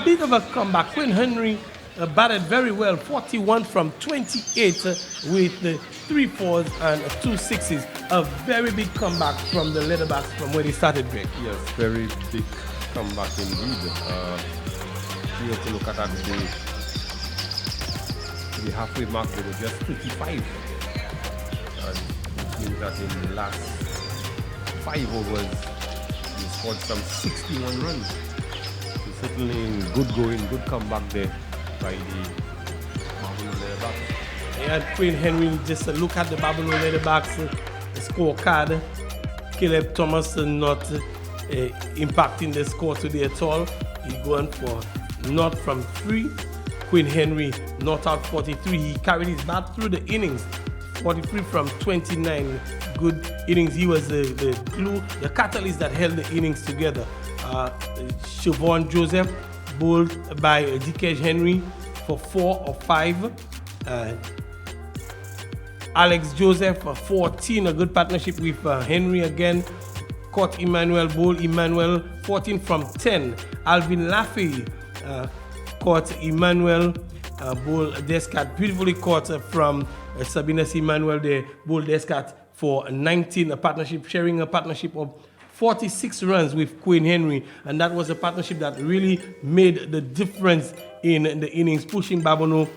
bit of a comeback. Queen Henry batted very well, 41 from 28 with 3 4s and 2 6s. A very big comeback from the Leatherbacks from where they started, Greg. Yes, very big comeback indeed. You have to look at that the halfway mark, they were just 35. And it means that in the last 5 overs, they scored some 61 runs. So certainly good going, good comeback there by the Babonu Leatherbacks. And Queen Henry, just a look at the Babonu Leatherbacks scorecard. Caleb Thomas not impacting the score today at all. He's going for not from 3. Queen Henry not out 43. He carried his bat through the innings. 43 from 29. Good innings. He was the glue, the catalyst that held the innings together. Siobhan Joseph bowled by DK Henry for 4 or 5. Alex Joseph for 14. A good partnership with Henry again. Caught Emmanuel Bowl. Emmanuel 14 from 10. Alvin Laffey caught Emmanuel Bowl Descat. Beautifully caught from Sabina Emmanuel there. Bowl Descat for 19. A partnership, sharing a partnership of 46 runs with Queen Henry. And that was a partnership that really made the difference in the innings, pushing Babonu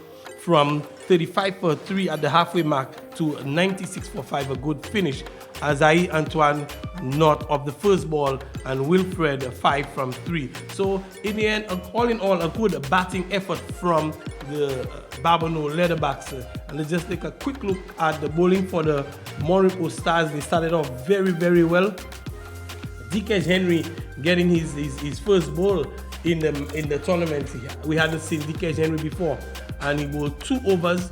from 35 for 3 at the halfway mark to 96 for 5, a good finish. Azai Antoine not of the first ball and Wilfred 5 from 3. So in the end, all in all, a good batting effort from the Babonu Leatherbacks. And let's just take a quick look at the bowling for the Monrepo Stars. They started off very, very well. DK Henry getting his first ball in the tournament. We hadn't seen DK Henry before. And he bowled 2 overs,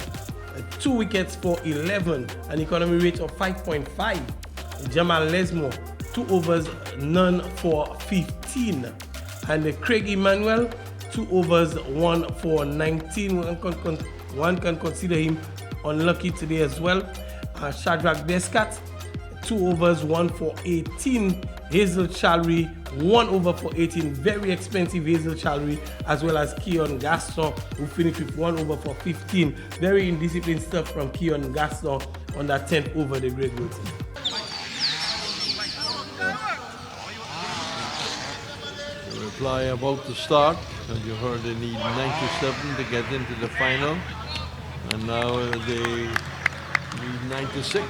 2 wickets for 11, an economy rate of 5.5. Jamal Lesmore, 2 overs, none for 15. And Craig Emmanuel, 2 overs, 1 for 19. One can consider him unlucky today as well. Shadrach Descat, 2 overs, 1 for 18. Hazel Chalry, 1 over for 18. Very expensive Hazel Chalry, as well as Keon Gaston, who finished with 1 over for 15. Very indisciplined stuff from Keon Gaston on that 10th over, the great routine. The reply about to start. As you heard, they need 97 to get into the final. And now they need 96.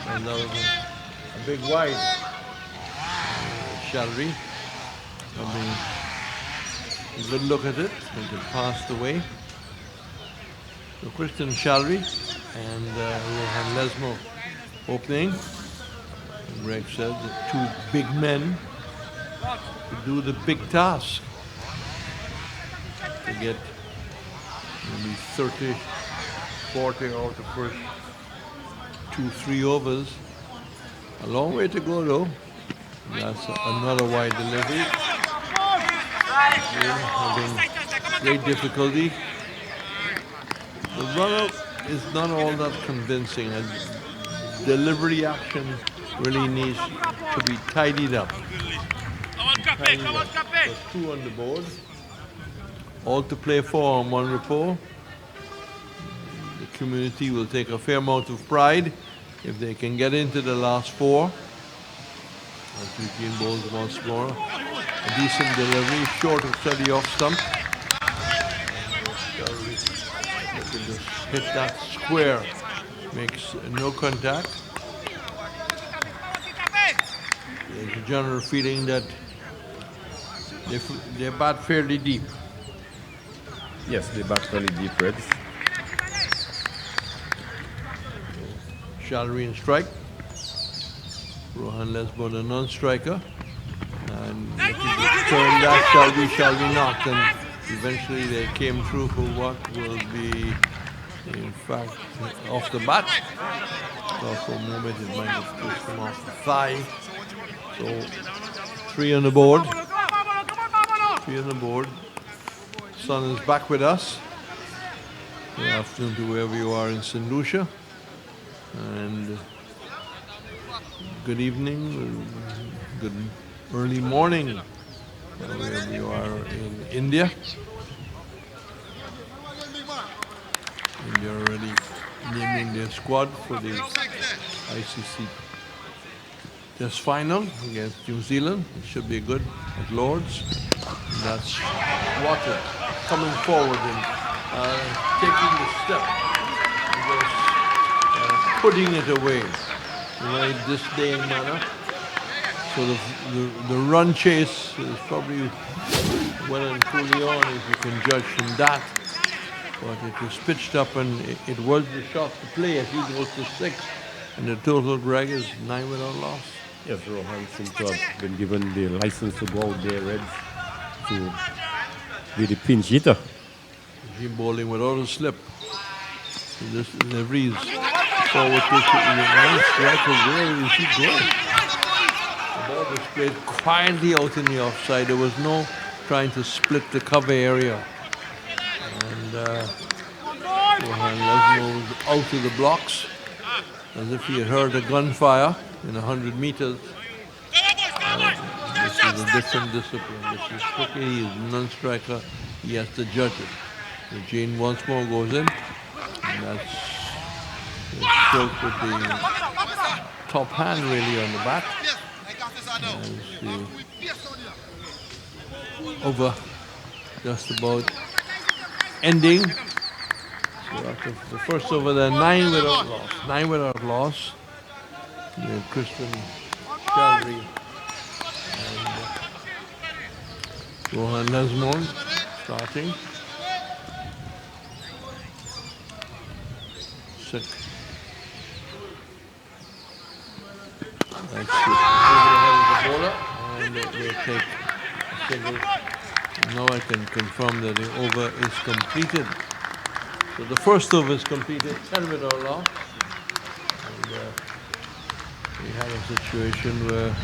And that was a big wide. Chalry, I mean, a good look at it, and it passed away. So Christian Chalry and Rohan Lesmo opening. And Greg said the 2 big men to do the big task. To get maybe 30, 40 out the first 2-3 overs. A long way to go though. That's another wide delivery. Having great difficulty. The run-up is not all that convincing. And delivery action really needs to be tidied up. There's 2 on the board. All to play for on Monrepo. The community will take a fair amount of pride if they can get into the last 4. Eugene bowls once more. A decent delivery, short of steady off stump. They can just hit that square. Makes no contact. There's a general feeling that they bat fairly deep. Yes, they bat fairly deep, Reds. Chalry in strike. Rohan Lesbo, the non-striker, and turn that shall be knocked, and eventually they came through for what will be, in fact, off the bat. So for a moment it might have pushed them off the thigh. So 3 on the board. 3 on the board. Sun is back with us. Good afternoon to wherever you are in St. Lucia, and good evening, good early morning, wherever you are in India. And they're already naming their squad for the ICC Test final against New Zealand. It should be good at Lords. And that's Water coming forward and taking the step and just putting it away in a very disdain manner. So the run chase is probably well and truly on, if you can judge from that. But it was pitched up and it was the shot to play as he goes to 6. And the total, Greg, is 9 without loss. Yes, Rohan seems to have been given the license to go out there, Reds, to be the pinch hitter. He's bowling without a slip. So this is every forward pitch. Nice striker. Where is he going? The ball was played quietly out in the offside. There was no trying to split the cover area. And Rohan Lesmo was out of the blocks as if he had heard a gunfire in 100 meters. This is a different discipline. This is cricket. He is non-striker. He has to judge it. So Jane once more goes in. And that's a stroke with the top hand really on the bat. And over just about ending. So after the first over there, 9 without loss. 9 without loss. You have Christian Gallery and Rohan Lesmo starting. Sick. That's over the head of the bowler, and they take a single. Now I can confirm that the over is completed. So the first over is completed, 10 without loss. And we had a situation where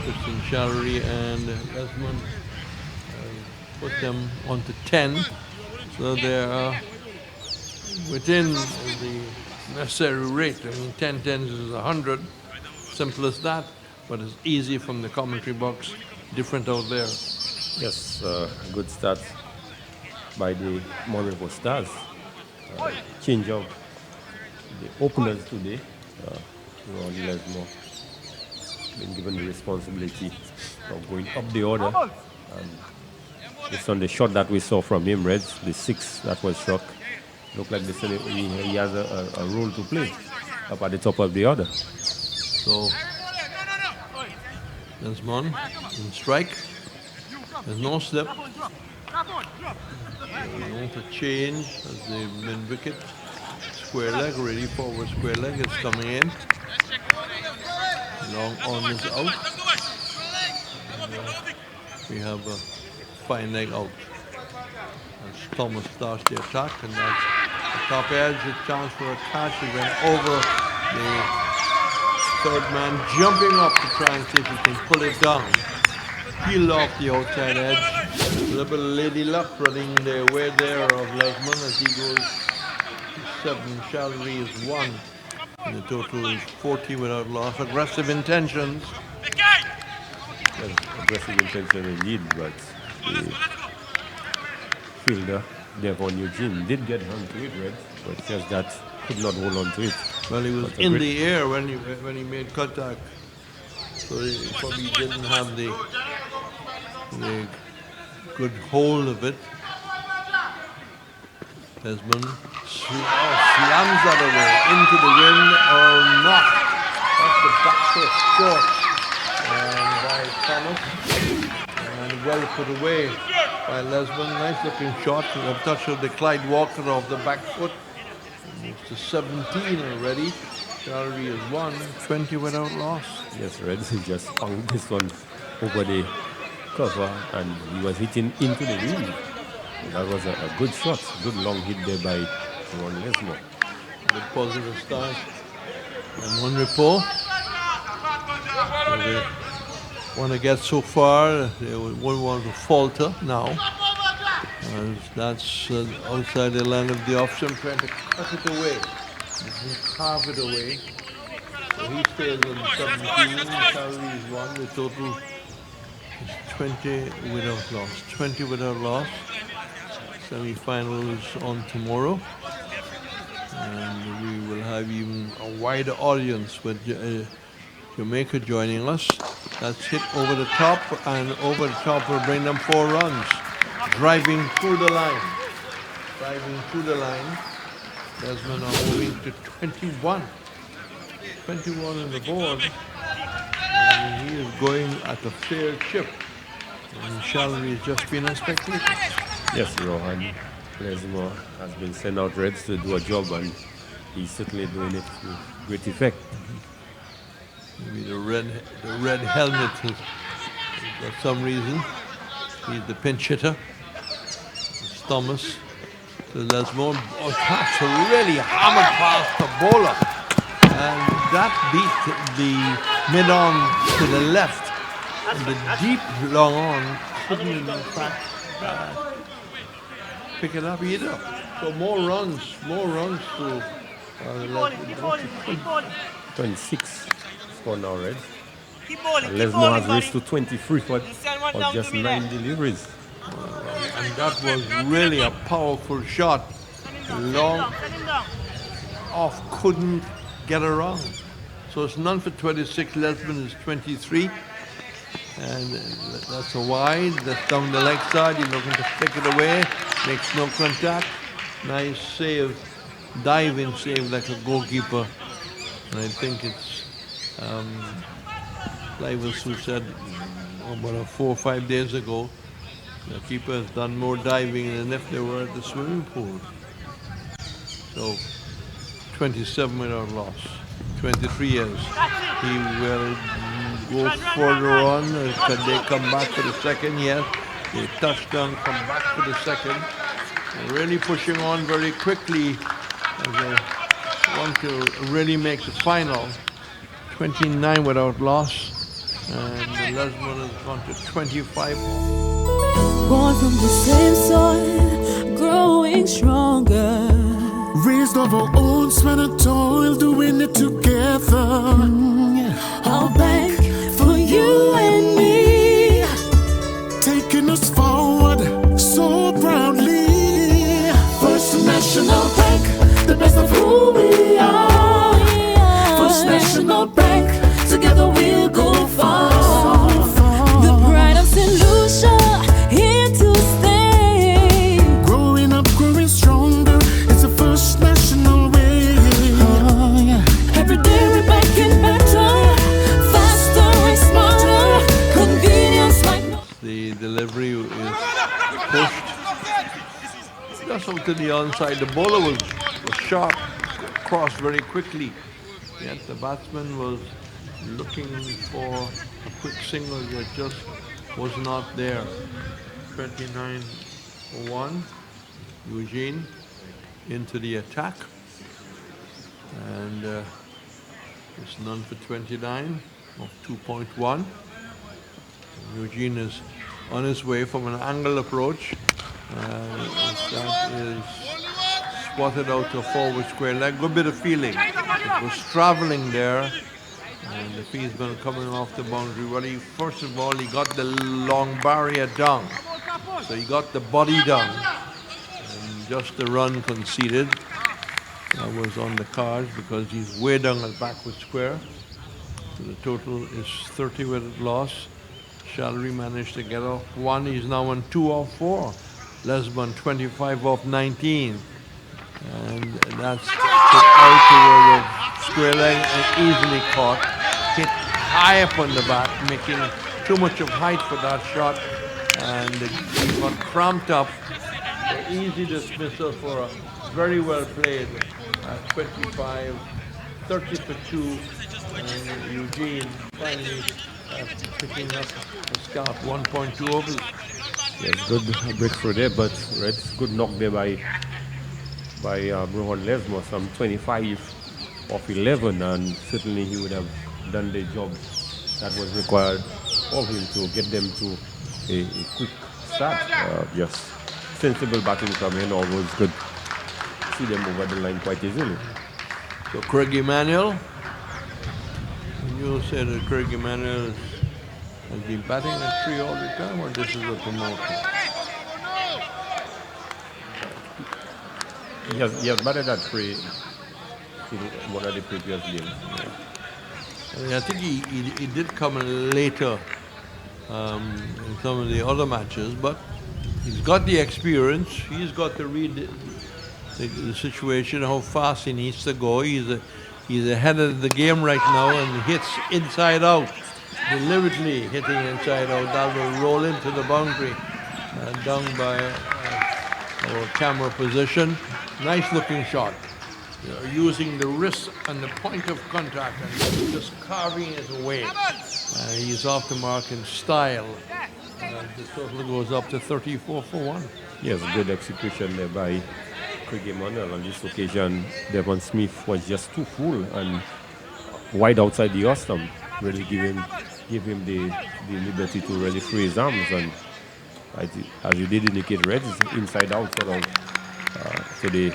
Christian Shallery and Lesman put them onto 10. So they're within the necessary rate. I mean, 10 tens is 100. Simple as that, but it's easy from the commentary box, different out there. Yes, good start by the Monrepo Stars. Change of the openers today. Ron Lesmo been given the responsibility of going up the order. And based on the shot that we saw from him, Reds, the 6 that was struck, looked like he has a role to play up at the top of the order. So, Lesmon in strike. There's no slip. They want to change as the mid wicket. Square leg, ready forward square leg is coming in. Long on is out. And, we have a fine leg out. As Thomas starts the attack, and that's the top edge, a chance for a catch. He went over the third man, jumping up to try and see if he can pull it down. Peel off the outside edge. A little bit of lady luck running the way there of Lesman as he goes to 7. Shallery is 1. And the total is 40 without loss. Aggressive intentions. Yes, aggressive intention indeed, but the fielder, Devon Eugene, did get onto it, Red, but just that could not hold on to it. Well, he was in the air when he made contact, so he probably didn't have the good hold of it. Desmond slams that away into the wind or not. That's the back foot short by Thomas, and well put away by Lesman. Nice looking shot. A touch of the Clyde Walker off the back foot. Moves to 17 already. Shallery is 1, 20 without loss. Yes, Reds just found this one over the cover and he was hitting into the wind. That was a good shot, good long hit there by Ron Lesmo. Good positive start. And Monrepo. So they want to get so far, they won't want to falter now. And that's outside the line of the option, trying to cut it away. Carve it away. So he stays on 17, Shallery is 1, the total is 20 without loss. 20 without loss. Semi-final is on tomorrow. And we will have even a wider audience with Jamaica joining us. That's hit over the top, and over the top will bring them 4 runs. Driving through the line. Driving through the line. Desmond are moving to 21. 21 on the board. And he is going at a fair chip. And Shalary has just been a spectator. Yes, Rohan. Lesmore has been sent out Reds to do a job, and he's certainly doing it with great effect. Maybe the red helmet is, for some reason. He's the pinch hitter. It's Thomas to Lesmore. Oh, that's a really hammered past the bowler. And that beat the mid-on to the left. And the deep long on couldn't in fact pick it up either. So more runs to 26 score now, Reds. Lesmore has raced to 23 for just 9 deliveries. And that was really a powerful shot. Long off, couldn't get around. So it's none for 26. Lesmond is 23. And that's a wide. That's down the leg side. He's looking to flick it away. Makes no contact. Nice save. Diving save like a goalkeeper. And I think it's Livers who said about 4 or 5 days ago, the keeper has done more diving than if they were at the swimming pool. So 27 without loss. 23 years. He will go further on. Can they come back for the second? Yes. They touchdown, come back for the second. They're really pushing on very quickly as they want to really make the final. 29 without loss. And Lesmond has gone to 25. Born from the same soil, growing stronger. Raised of our own sweat and toil, doing it together. I'll bank for you and me, taking us forward so proudly. First National Bank, the best of who we are. First National Bank, together we'll go far. The pride of St. Lucia, here to stay. Growing up, growing stronger, it's the First National way. Every day we're making better, faster and smarter, convenience like no. The delivery is pushed just out to the onside. The bowler was sharp, crossed very quickly. Yet the batsman was looking for a quick single that just was not there. 29-1. Eugene into the attack. And it's none for 29 of 2.1. Eugene is on his way from an angle approach. That is swatted out to a forward square leg. Good bit of feeling. It was traveling there. And if he's going to come off the boundary, well, first of all, he got the long barrier down. So he got the body down. And just the run conceded. That was on the cards because he's way down at backward square. So the total is 30 with loss. Shalary managed to get off 1. He's now on 2 off 4. Lesmond 25 off 19. And that's put out to where the square leg and easily caught. Hit high up on the bat, making too much of height for that shot. And he got cramped up. So easy dismissal for a very well played 25, 30 for 2. And Eugene finally picking up the scout 1.2 overs. Yes, good breakthrough there, but Reds good knock there by Rohan Lesmore, some 25 of 11, and certainly he would have done the job that was required of him to get them to a quick start. Just sensible batting from him, always good. See them over the line quite easily. So Craig Emmanuel, you said that Craig Emmanuel has been batting at 3 all the time, or this is a promotion? He has batted at 3 in one of the previous games. I mean, I think he did come in later in some of the other matches, but he's got the experience. He's got to read the situation, how fast he needs to go. He's ahead of the game right now and hits inside out, deliberately hitting inside out. That will roll into the boundary, down by our camera position. Nice looking shot. Using the wrist and the point of contact and just carving it away. He's off the mark in style. The total goes up to 34 for 1. Yes, good execution there by Craig Emmanuel. On this occasion, Devon Smith was just too full and wide outside the Ostam. Really give him the liberty to really free his arms. And as you did indicate, Reds inside out sort of to the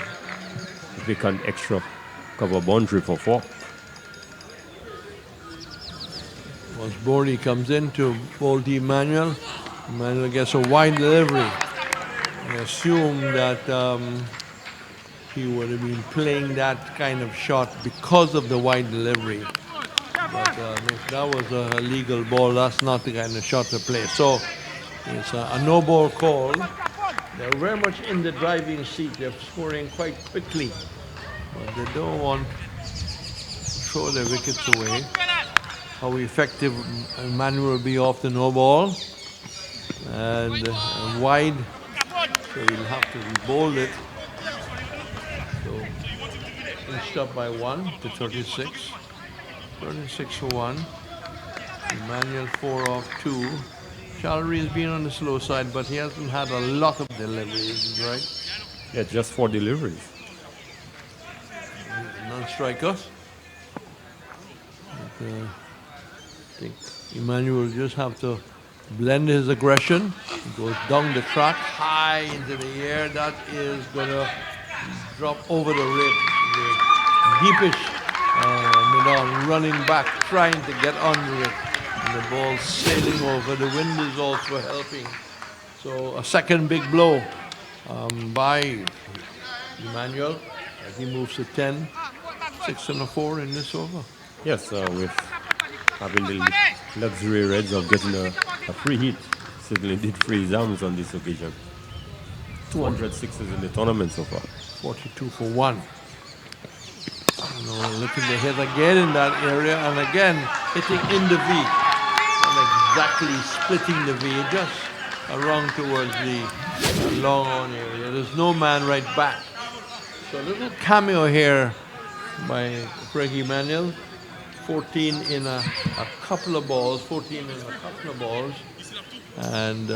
vacant extra cover boundary for 4. Once Bordy comes in to bowl to Emmanuel, Emmanuel gets a wide delivery. I assume that he would have been playing that kind of shot because of the wide delivery. But if that was a legal ball, that's not the kind of shot to play. So it's a no ball call. They're very much in the driving seat. They're scoring quite quickly. But they don't want to throw their wickets away. How effective Emmanuel will be off the no ball. And wide. So he'll have to re-bowl it. So inched up by 1 to 36. 36 for 1. Emmanuel 4 off 2. Challery has been on the slow side, but he hasn't had a lot of deliveries, right? Yeah, just 4 deliveries. Non-strikers. I think Emmanuel will just have to blend his aggression. He goes down the track, high into the air. That is going to drop over the rib. Deepish Midon running back, trying to get under it. And the ball sailing over. The wind is also helping. So a second big blow by Emmanuel as he moves to 10. 6 and a 4 in this over. Yes, with having the luxury Reds of getting a free hit, certainly did free his arms on this occasion. 206s in the tournament so far. 42 for 1. Looking to hit again in that area and again hitting in the V. And exactly splitting the V just around towards the long on area. There's no man right back. So a little cameo here by Craig Emmanuel. 14 in a couple of balls, 14 in a couple of balls. And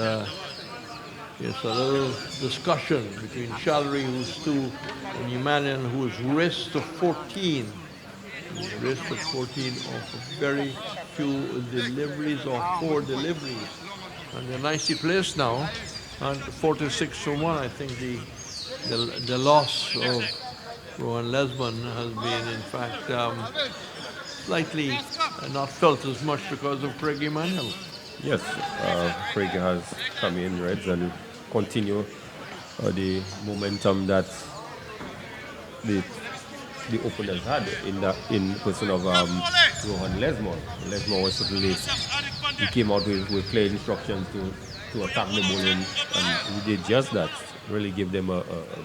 it's a little discussion between Challery, who's 2, and Emmanuel, who's wrist to 14. Wrist to 14 off of very few deliveries or 4 deliveries. And they're nicely placed now. And 46 for 1, I think the loss of Rohan Lesman has been, in fact, slightly not felt as much because of Craig Emmanuel. Yes, Craig has come in, Reds, and continue the momentum that the openers had in person of Rohan Lesman. Lesman was certainly, he came out with clear instructions to attack the bowling, and he did just that. Really gave them a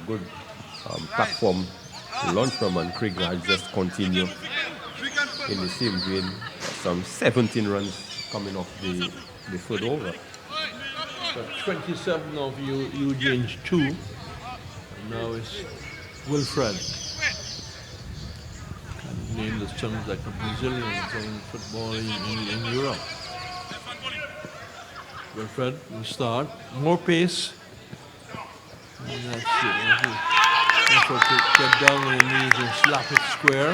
good platform to launch from, and Craig has just continued in the same vein. Some 17 runs coming off the third over. So 27 of Eugene's 2. And now it's Wilfred. Can't name the sons like a Brazilian playing football in Europe. Wilfred will start. More pace. And that's it. Effort to get down on the knees and slap it square.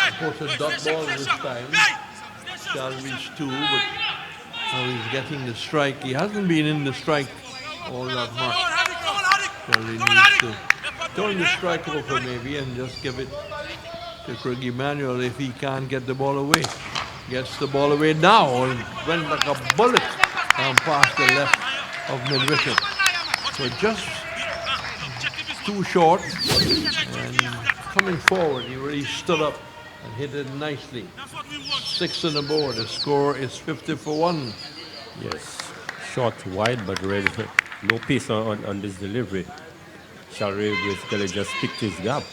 Important dot ball this time. Shall reach 2, but now he's getting the strike. He hasn't been in the strike all that much. So he needs to turn the strike over maybe and just give it to Craig Emmanuel if he can't get the ball away. Gets the ball away now and went like a bullet past the left of mid-wicket. So just too short, and coming forward, he really stood up and hit it nicely. 6 on the board. The score is 50-1. Yes, short, wide, but red. No pace on this delivery. Shalry basically just picked his gap.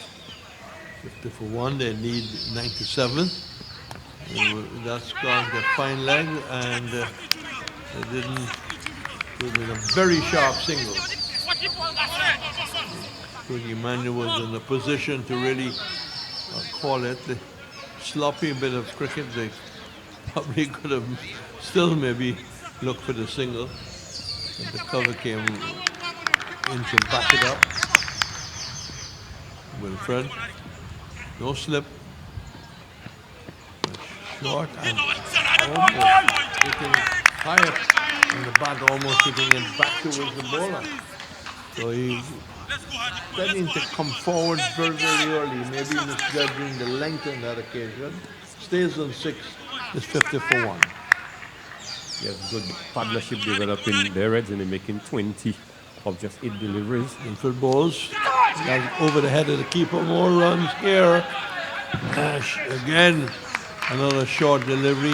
50-1. They need 97. That's gone to fine leg, and they didn't. It was a very sharp single. Emmanuel was in a position to really call it the sloppy bit of cricket. They probably could have still maybe looked for the single, but the cover came in to back it up. Wilfred, no slip, short and almost hitting high up in the bat, almost hitting it back towards the bowler. So he's tending to come forward very, very early, maybe misjudging the length on that occasion. Stays on 6, is 50-1. Yes, good partnership developing there, and they're making 20 of just 8 deliveries. Infield balls, over the head of the keeper, more runs here. Again, another short delivery,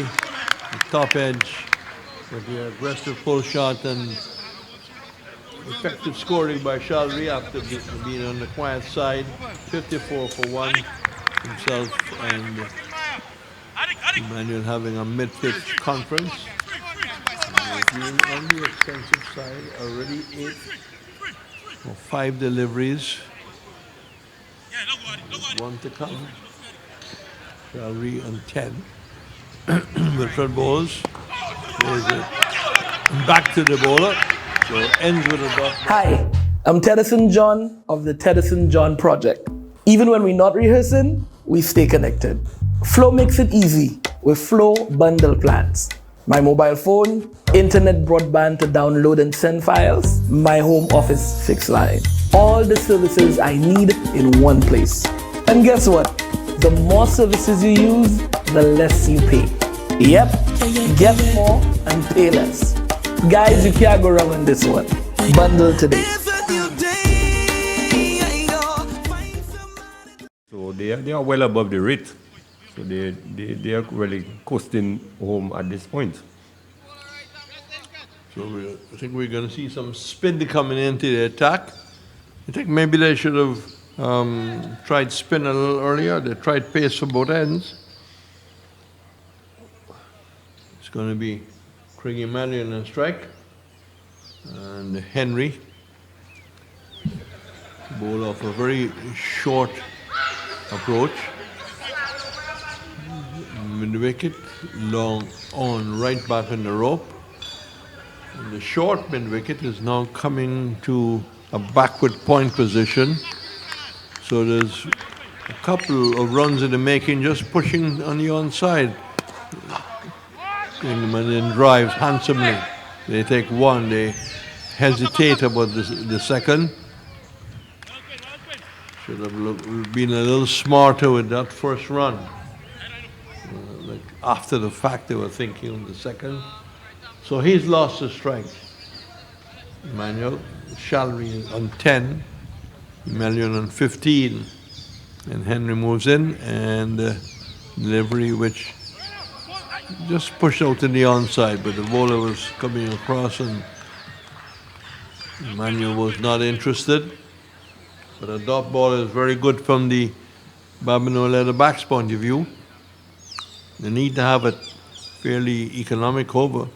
the top edge, with the aggressive pull shot and effective scoring by Shalry after being on the quiet side. 54-1 himself and Emmanuel having a mid-pitch conference. Being on the expensive side, already 5 deliveries. 1 to come. Shalry on 10. Wilfred balls. There's it. Back to the bowler. So ends with a dot. Hi, I'm Tedison John of the Tedison John Project. Even when we're not rehearsing, we stay connected. Flow makes it easy with Flow bundle plans. My mobile phone, internet broadband to download and send files, my home office fixed line. All the services I need in one place. And guess what? The more services you use, the less you pay. Yep, get more and pay less. Guys, you can't go wrong on this one. Bundle today. So they are well above the rate. So they are really coasting home at this point. So I think we're going to see some spin coming into the attack. I think maybe they should have tried spin a little earlier. They tried pace for both ends. It's going to be Craig Emmanuel on strike, and Henry bowl off a very short approach. Mid wicket, long on, right back on the rope. And the short mid wicket is now coming to a backward point position. So there's a couple of runs in the making, just pushing on the onside. And then drives handsomely. They take 1, they hesitate about the second. Should have been a little smarter with that first run. Like after the fact, they were thinking of the second. So he's lost the strike. Emmanuel, Shalry on 10, Emmanuel on 15, and Henry moves in, and delivery which just pushed out to the onside, but the bowler was coming across and Emmanuel was not interested. But a dot ball is very good from the Babonu leather back's point of view. They need to have it fairly economic over.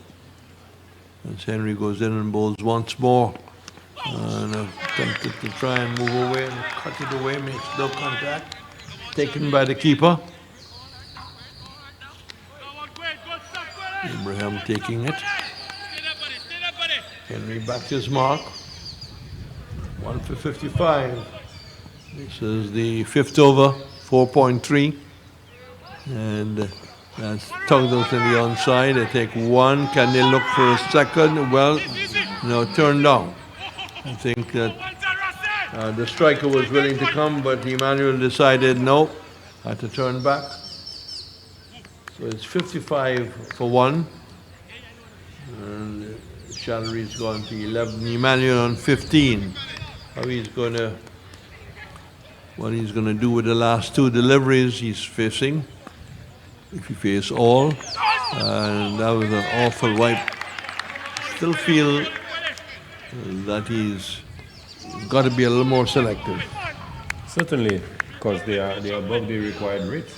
As Henry goes in and bowls once more, and attempted to try and move away and cut it away, makes no contact. Taken by the keeper. Abraham taking it. Henry back his mark. 1 for 55. This is the 5th over, 4.3. And that's tugged out to the onside. They take 1. Can they look for a second? Well, no, turned down. I think that the striker was willing to come, but Emmanuel decided no, had to turn back. So it's 55 for 1. And Shalry's gone to 11. Emmanuel on 15. How he's going to what he's going to do with the last two deliveries he's facing, if he face all. And that was an awful wipe. Still feel that he's got to be a little more selective. Certainly, because they are above the required rate.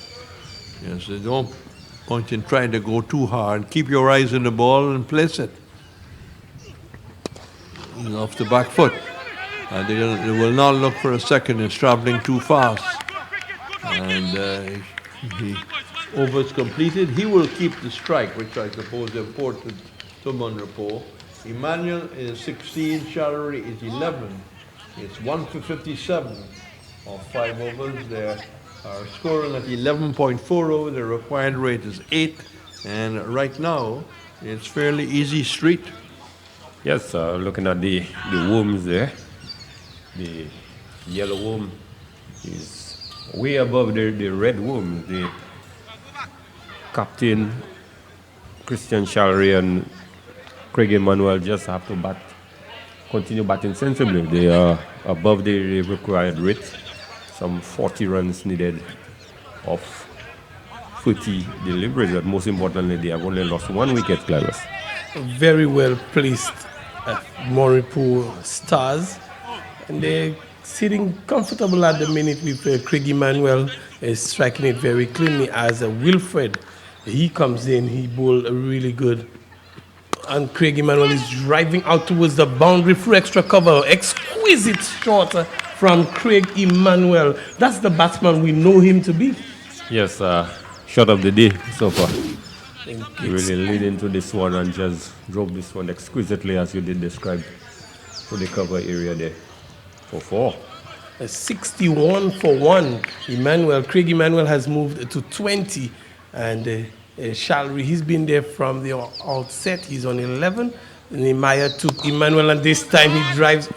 Yes, there's no point in trying to go too hard. Keep your eyes on the ball and place it. And off the back foot. They will not look for a second. It's traveling too fast. And he overs completed. He will keep the strike, which I suppose is important to Monrepo. Emmanuel is 16, Shallery is 11. It's 1 for 57 of 5 overs. They are scoring at 11.40. The required rate is 8. And right now, it's fairly easy street. Yes, looking at the worms there, the yellow worm is way above the red worm. The captain, Christian Shallery and Craig Emmanuel just have to continue batting sensibly. They are above the required rate. Some 40 runs needed of 30 deliveries, but most importantly, they have only lost 1 wicket, Clivus. Very well placed Monrepo stars, and they're sitting comfortable at the minute with Craig Emmanuel striking it very cleanly as Wilfred. He comes in, he bowled really good. And Craig Emmanuel is driving out towards the boundary through extra cover. Exquisite shot from Craig Emmanuel. That's the batsman we know him to be. Yes, shot of the day so far. He really lead into this one and just drove this one exquisitely, as you did describe, to the cover area there for 4. 61 for 1. Craig Emmanuel has moved to 20, and Shallery, he's been there from the outset. He's on 11. Nehemiah took Emmanuel, and this time he drives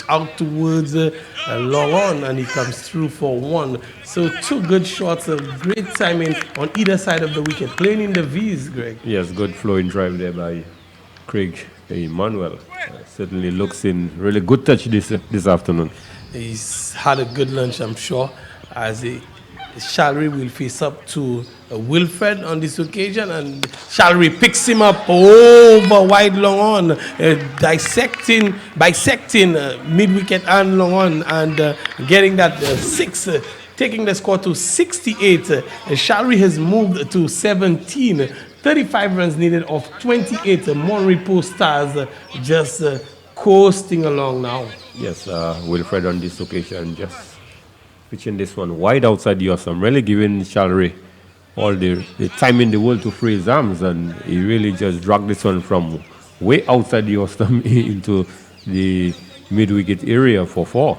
out towards long on, and he comes through for 1. So 2 good shots, a great timing on either side of the wicket, playing in the V's, Greg. Yes, good flowing drive there by Craig Emmanuel. Certainly looks in really good touch this afternoon. He's had a good lunch, I'm sure, as Shallery will face up to Wilfred on this occasion, and Shallery picks him up over wide long on, bisecting mid-wicket and long on, and getting that 6, taking the score to 68. Shallery has moved to 17. 35 runs needed of 28. Monrepo stars just coasting along now. Yes, Wilfred on this occasion just pitching this one wide outside the Osam, really giving Shallery all the time in the world to free his arms, and he really just dragged this one from way outside the Osam into the mid-wicket area for 4.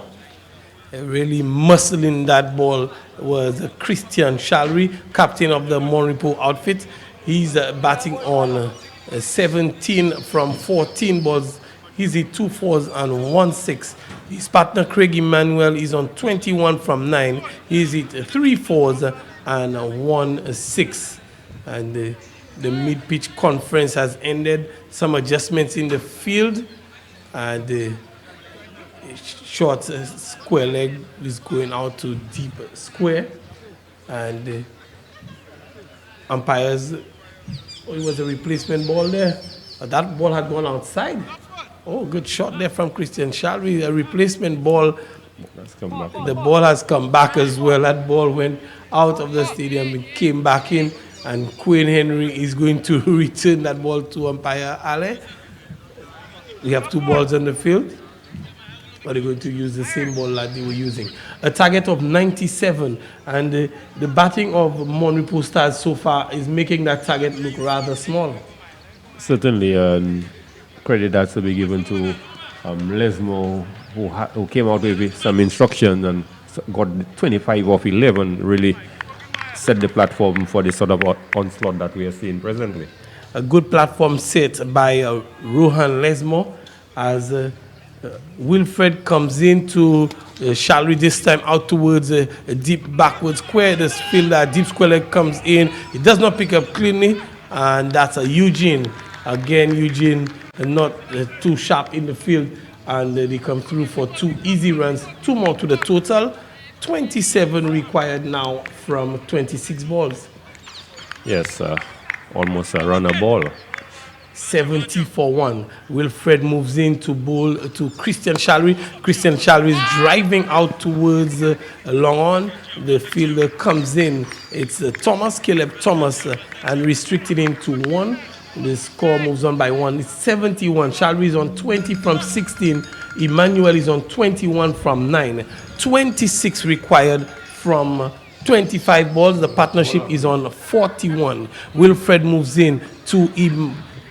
Really muscling that ball was Christian Shallery, captain of the Monrepo outfit. He's batting on 17 from 14 balls. He's hit 2 4s and 1 6. His partner Craig Emmanuel is on 21 from 9. He's hit 3 4s and 1 6. And the mid-pitch conference has ended. Some adjustments in the field, and the short square leg is going out to deep square, and the umpires, it was a replacement ball there. That ball had gone outside. Oh, good shot there from Christian Shallery. A replacement ball. The ball has come back as well. That ball went out of the stadium and came back in, and Quinn Henry is going to return that ball to umpire Ale. We have 2 balls on the field, but they're going to use the same ball that they were using. A target of 97, and the batting of Monrepo stars so far is making that target look rather small. Certainly, credit has to be given to Lesmo, who came out with some instruction and got 25 off 11, really set the platform for the sort of onslaught that we are seeing presently. A good platform set by Rohan Lesmo, as Wilfred comes into Shallery this time out towards a deep backward square. This fielder, deep square leg, comes in. He does not pick up cleanly, and that's a Eugene. Again, Eugene not too sharp in the field, and they come through for 2 easy runs, 2 more to the total. 27 required now from 26 balls. Yes, almost a runner ball. 70 for 1. Wilfred moves in to bowl to Christian Shalry. Christian Shalry is driving out towards long on. The fielder comes in. It's Caleb Thomas, and restricted him to 1. The score moves on by 1. It's 71. Shalry is on 20 from 16. Emmanuel is on 21 from 9. 26 required from 25 balls. The partnership is on 41. Wilfred moves in to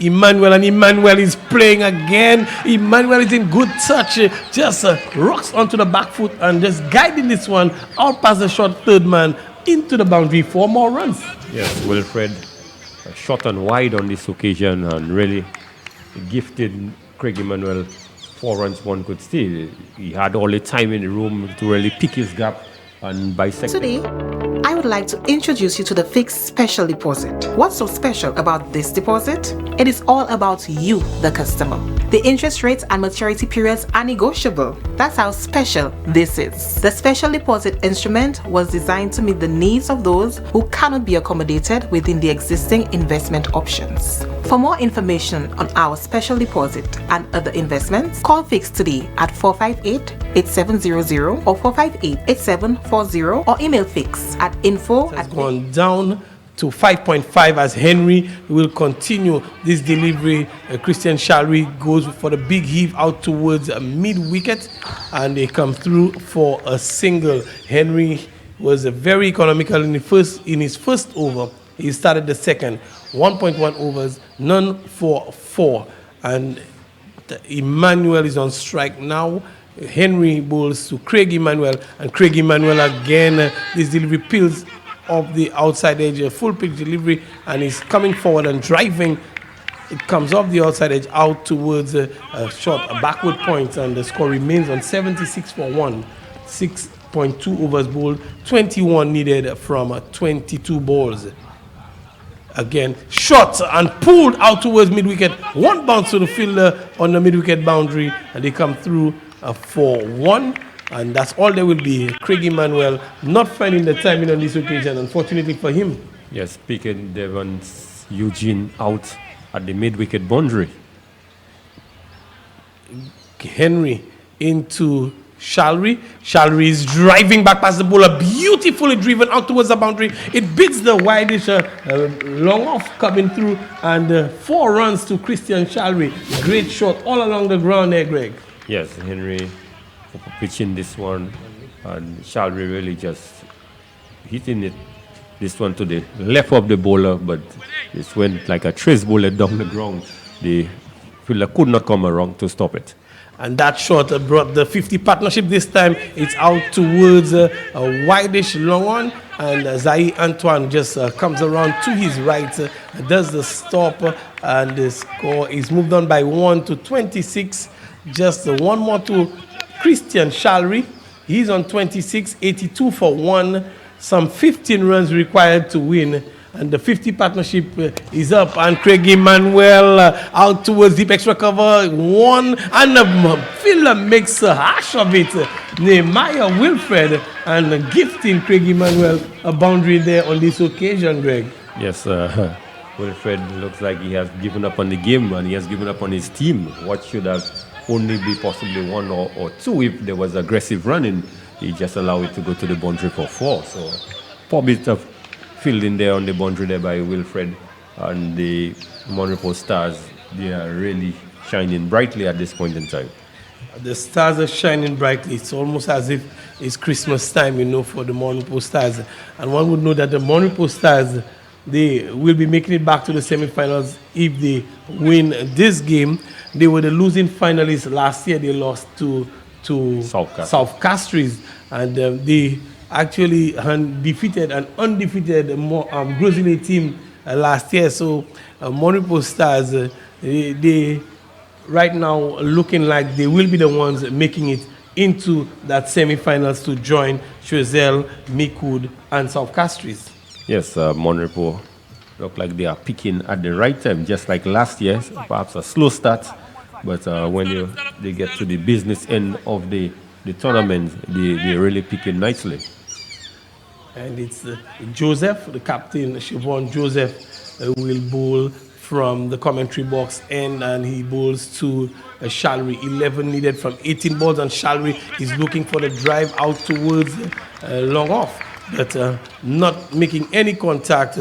Emmanuel, and Emmanuel is playing again. Emmanuel is in good touch, just rocks onto the back foot and just guiding this one out past the short third man into the boundary for more runs. Yes, Wilfred short and wide on this occasion and really gifted Craig Emmanuel 4 runs, 1 could steal. He had all the time in the room to really pick his gap and bisect. Today, I would like to introduce you to the fixed special deposit. What's so special about this deposit? It is all about you, the customer. The interest rates and maturity periods are negotiable. That's how special this is. The special deposit instrument was designed to meet the needs of those who cannot be accommodated within the existing investment options. For more information on our special deposit and other investments, call Fixed today at 458-8700 or 458-8740 or email Fix at info. Has gone down to 5.5 as Henry will continue this delivery. Christian Shalry goes for the big heave out towards mid-wicket, and they come through for a single. Henry was very economical in his first over. He started the second. 1.1 overs, none for 4. And Emmanuel is on strike now. Henry bowls to Craig Emmanuel, and Craig Emmanuel again. This delivery peels off the outside edge, a full pitch delivery, and he's coming forward and driving. It comes off the outside edge out towards a backward point, and the score remains on 76 for 1. 6.2 overs bowled, 21 needed from 22 balls. Again, shot and pulled out towards mid-wicket. 1 bounce to the fielder on the mid-wicket boundary, and they come through for 1. And that's all there will be. Craig Emmanuel not finding the timing on this occasion, unfortunately for him. Yes, picking Devon's Eugene out at the mid-wicket boundary. Henry into Shalry. Shalry is driving back past the bowler, beautifully driven out towards the boundary. It beats the wideish long off coming through, and 4 runs to Christian Shalry. Great shot all along the ground there, Greg. Yes, Henry pitching this one, and Shalry really just hitting this one to the left of the bowler, but this went like a trace bullet down the ground. The fielder could not come around to stop it. And that shot brought the 50 partnership. This time it's out towards a wideish long one, and Zai Antoine just comes around to his right, does the stop, and the score is moved on by 1 to 26. Just 1 more to Christian Shalry. He's on 26, 82 for 1. Some 15 runs required to win. And the 50 partnership is up, and Craig Emmanuel out towards deep extra cover. 1, and the fielder makes a hash of it. Nehemiah Wilfred, and gifting Craig Emmanuel a boundary there on this occasion, Greg. Yes, Wilfred looks like he has given up on the game, and he has given up on his team. What should have only be possibly 1 or 2 if there was aggressive running. He just allowed it to go to the boundary for 4. So, poor bit of fielding there on the boundary there by Wilfred, and the Monrepo Stars, they are really shining brightly at this point in time. The stars are shining brightly. It's almost as if it's Christmas time, for the Monrepo Stars. And one would know that the Monrepo Stars, they will be making it back to the semifinals if they win this game. They were the losing finalists last year. They lost to South Castries, and they actually defeated an undefeated Grizzly team last year. So Monrepo Stars, they right now looking like they will be the ones making it into that semi-finals to join Choiseul, Micoud, and South Castries. Yes, Monrepo look like they are picking at the right time, just like last year. So perhaps a slow start, but when they get to the business end of the the tournament, they really picking nicely. And it's Joseph, the captain, Siobhan Joseph, will bowl from the commentary box and he bowls to Shalry. 11 needed from 18 balls, and Shalry is looking for the drive out towards long off, but not making any contact.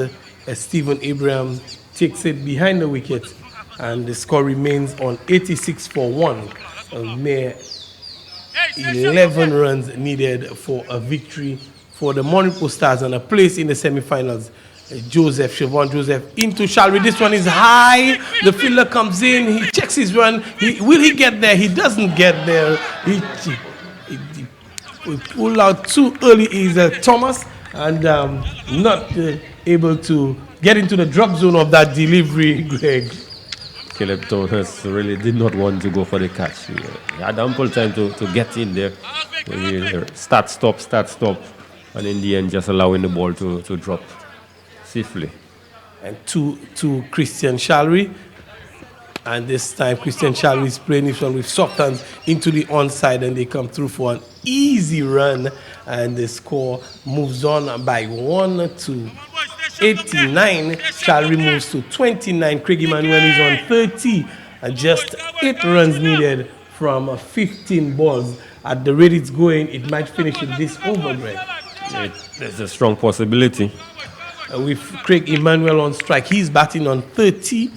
Stephen Abraham takes it behind the wicket, and the score remains on 86 for 1. Mere 11 runs needed for a victory for the Monrepo Stars and a place in the semi-finals. Siobhan Joseph into Shalry. This one is high. The fielder comes in. He checks his run. Will he get there? He doesn't get there. He pulled out too early. Is Thomas, and not able to get into the drop zone of that delivery, Greg. Caleb Thomas really did not want to go for the catch. He had ample time to get in there. Start, stop, and in the end just allowing the ball to drop safely. And to Christian Shalry. And this time Christian Shalry is playing this one with soft hands into the onside, and they come through for an easy run, and the score moves on by 1 to 89. Shalry moves to 29. Craig Emmanuel is on 30, and just 8 runs needed from 15 balls. At the rate it's going, it might finish in this over, Greg. There's a strong possibility. With Craig Emmanuel on strike, he's batting on 30,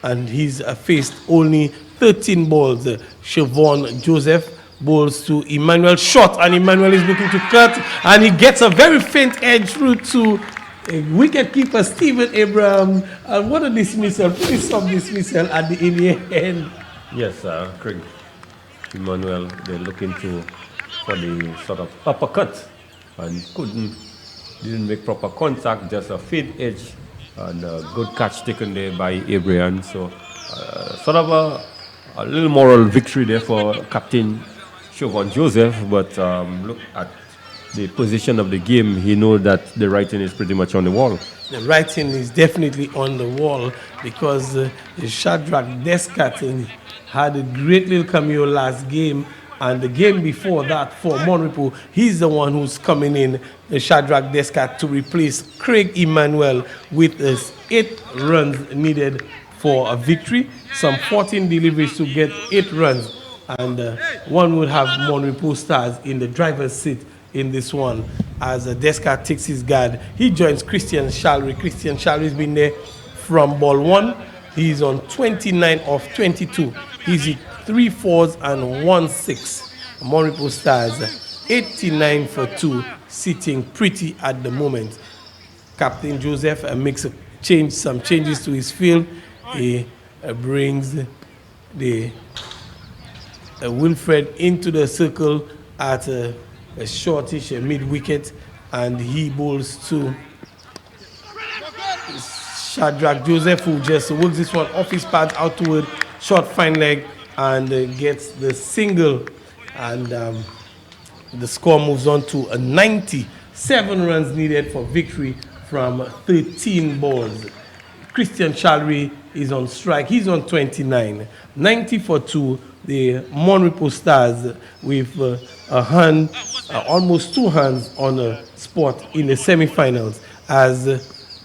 and he's faced only 13 balls. Siobhan Joseph bowls to Emmanuel, short, and Emmanuel is looking to cut, and he gets a very faint edge through to wicketkeeper Stephen Abraham. And what a dismissal, pretty soft dismissal at the end. Yes, Craig Emmanuel, they're looking for the sort of uppercut, and didn't make proper contact, just a fade edge, and a good catch taken there by Abraham. So sort of a little moral victory there for Captain Siobhan Joseph, but look at the position of the game, he knows that the writing is pretty much on the wall. The writing is definitely on the wall, because Shadrach Descat had a great little cameo last game, and the game before that for Monrepo, he's the one who's coming in, Shadrach Descat, to replace Craig Emmanuel with 8 runs needed for a victory, some 14 deliveries to get 8 runs, and one would have Monrepo Stars in the driver's seat in this one, as Descat takes his guard. He joins Christian Shalry. Christian Shalry's been there from ball 1. He's on 29 of 22. He's hit 3 fours and 1 6. Monrepo Stars 89 for 2, sitting pretty at the moment. Captain Joseph makes some changes to his field. He brings the Wilfred into the circle at a shortish mid-wicket, and he bowls to Shadrach Joseph, who just works this one off his pads out toward short fine leg and gets the single, and the score moves on to a 90. 7 runs needed for victory from 13 balls. Christian Shalry is on strike. He's on 29. 90 for 2. The Monrepo Stars with a hand, almost 2 hands on a spot in the semi-finals, as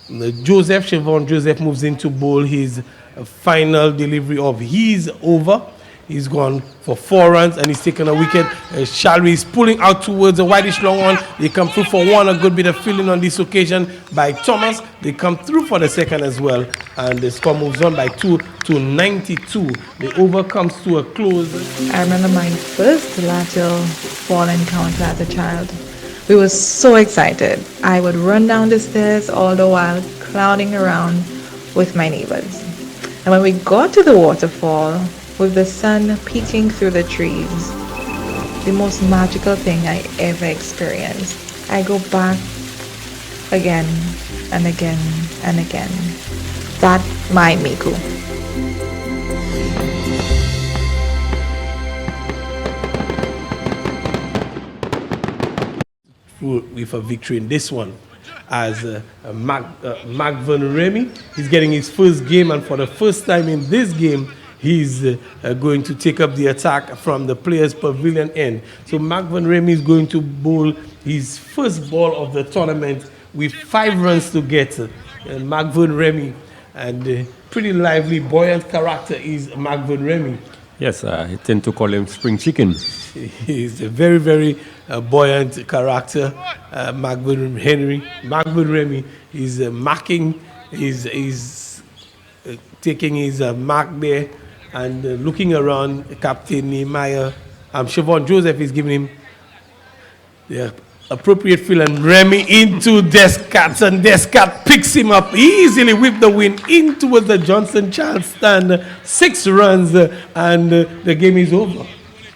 Siobhan Joseph moves into bowl his final delivery of his over. He's gone for 4 runs and he's taken a wicket. Shalry is pulling out towards a whitish long one. They come through for 1, a good bit of fielding on this occasion by Thomas. They come through for the second as well, and the score moves on by 2 to 92. The over comes to a close. I remember my first lateral ball encounter as a child. We were so excited. I would run down the stairs all the while clowning around with my neighbors. And when we got to the waterfall, with the sun peeking through the trees, the most magical thing I ever experienced. I go back again and again and again. That's my Miku. With a victory in this one, as Mac Van Remy, he's getting his first game, and for the first time in this game, he's going to take up the attack from the players' pavilion end. So Mark Van Remy is going to bowl his first ball of the tournament with 5 runs to get. Mark Van Remy, and pretty lively, buoyant character is Mark Van Remy. Yes, I tend to call him Spring Chicken. He's a very, very buoyant character, Mark Van Remy is marking, is taking his mark there and looking around. Captain Nehemiah, Siobhan Joseph is giving him the appropriate field, and Remy into Descartes, and Descartes picks him up easily with the win in towards the Johnson Charles stand. 6 runs and the game is over.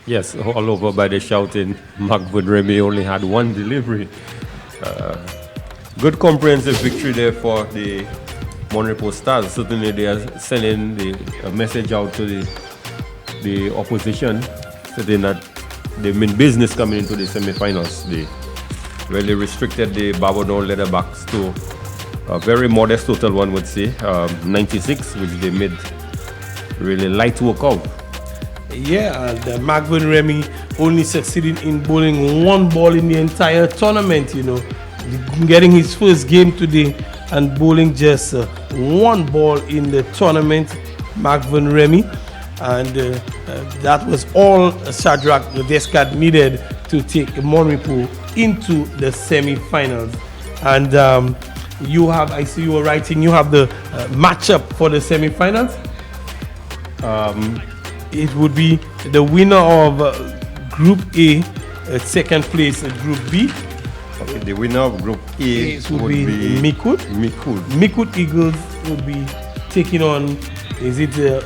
Yes, all over by the shouting. Mark Van Remy only had 1 delivery. Good comprehensive victory there for the Monrepo Stars. Certainly they are sending a message out to the opposition, saying that they mean business coming into the semi-finals. They really restricted the Babonneau Leatherbacks to a very modest total, one would say, 96, which they made really light work out. Yeah, and Mark Van Remy only succeeded in bowling 1 ball in the entire tournament, you know, getting his first game today and bowling just 1 ball in the tournament, Mark Van Remy. And that was all Shadrach Descartes needed to take Monrepo into the semi-finals. And you have, I see you were writing, you have the matchup for the semi-finals. It would be the winner of Group A, second place at Group B. Okay, the winner of Group A would be Mikud. Mikud Eagles would be taking on, is it the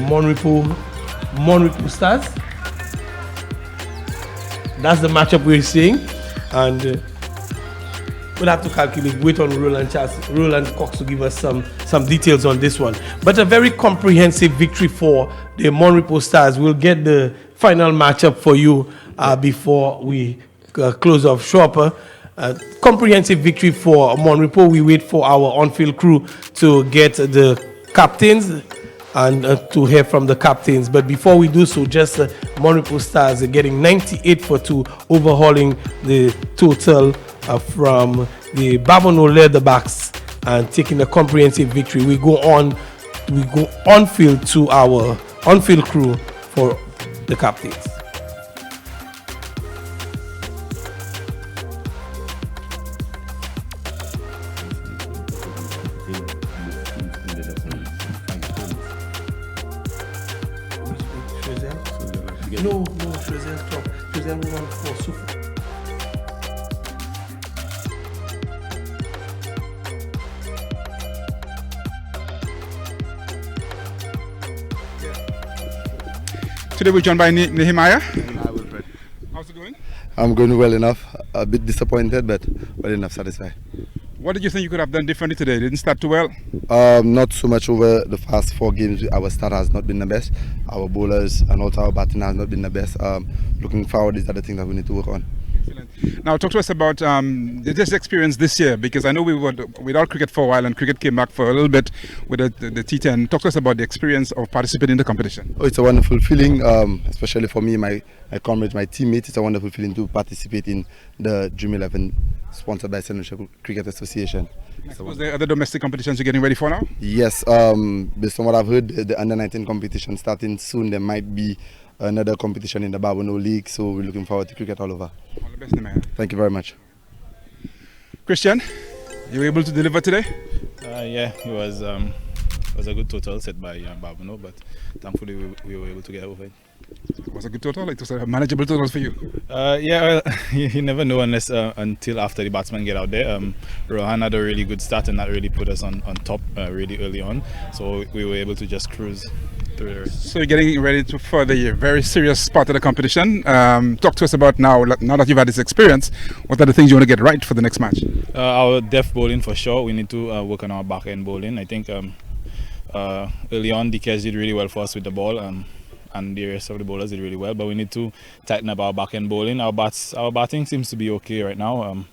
Monrepo Stars? That's the matchup we're seeing, and we'll have to calculate. Wait on Roland Cox to give us some details on this one. But a very comprehensive victory for the Monrepo Stars. We'll get the final matchup for you before we close off shop. Comprehensive victory for Monrepo. We wait for our on-field crew to get the captains and to hear from the captains. But before we do so, just Monrepo Stars are getting 98 for 2, overhauling the total from the Babonneau Leatherbacks and taking a comprehensive victory. We go on field to our on-field crew for the captains. No, Trezel top. Trezel will run for Sufu. Today we're joined by Nehemiah. How's it going? I'm going well enough. A bit disappointed, but well enough satisfied. What did you think you could have done differently today? Didn't start too well? Not so much over the past 4 games. Our start has not been the best. Our bowlers and also our batting has not been the best. Looking forward, these are the things that we need to work on. Excellent. Now talk to us about this experience this year, because I know we were without cricket for a while and cricket came back for a little bit with the T10. Talk to us about the experience of participating in the competition. Oh, it's a wonderful feeling, especially for me, my comrades, my teammates. It's a wonderful feeling to participate in the Dream 11 sponsored by Central Cricket Association. Was there other domestic competitions you're getting ready for now? Yes, based on what I've heard, the under-19 competition starting soon. There might be another competition in the Babonneau League, so we're looking forward to cricket all over. All the best, man. Thank you very much. Christian, you were able to deliver today? Yeah, it was a good total set by Babonu, but thankfully we were able to get over it. It was a good total? It was a manageable total for you? Yeah, well, you never know unless until after the batsmen get out there. Rohan had a really good start and that really put us on top really early on. So we were able to just cruise through the rest. So you're getting ready to further your very serious part of the competition. Talk to us about now that you've had this experience, what are the things you want to get right for the next match? Our depth bowling for sure. We need to work on our back end bowling. I think early on DKS did really well for us with the ball. And the rest of the bowlers did really well, but we need to tighten up our back-end bowling. Our batting seems to be okay right now. I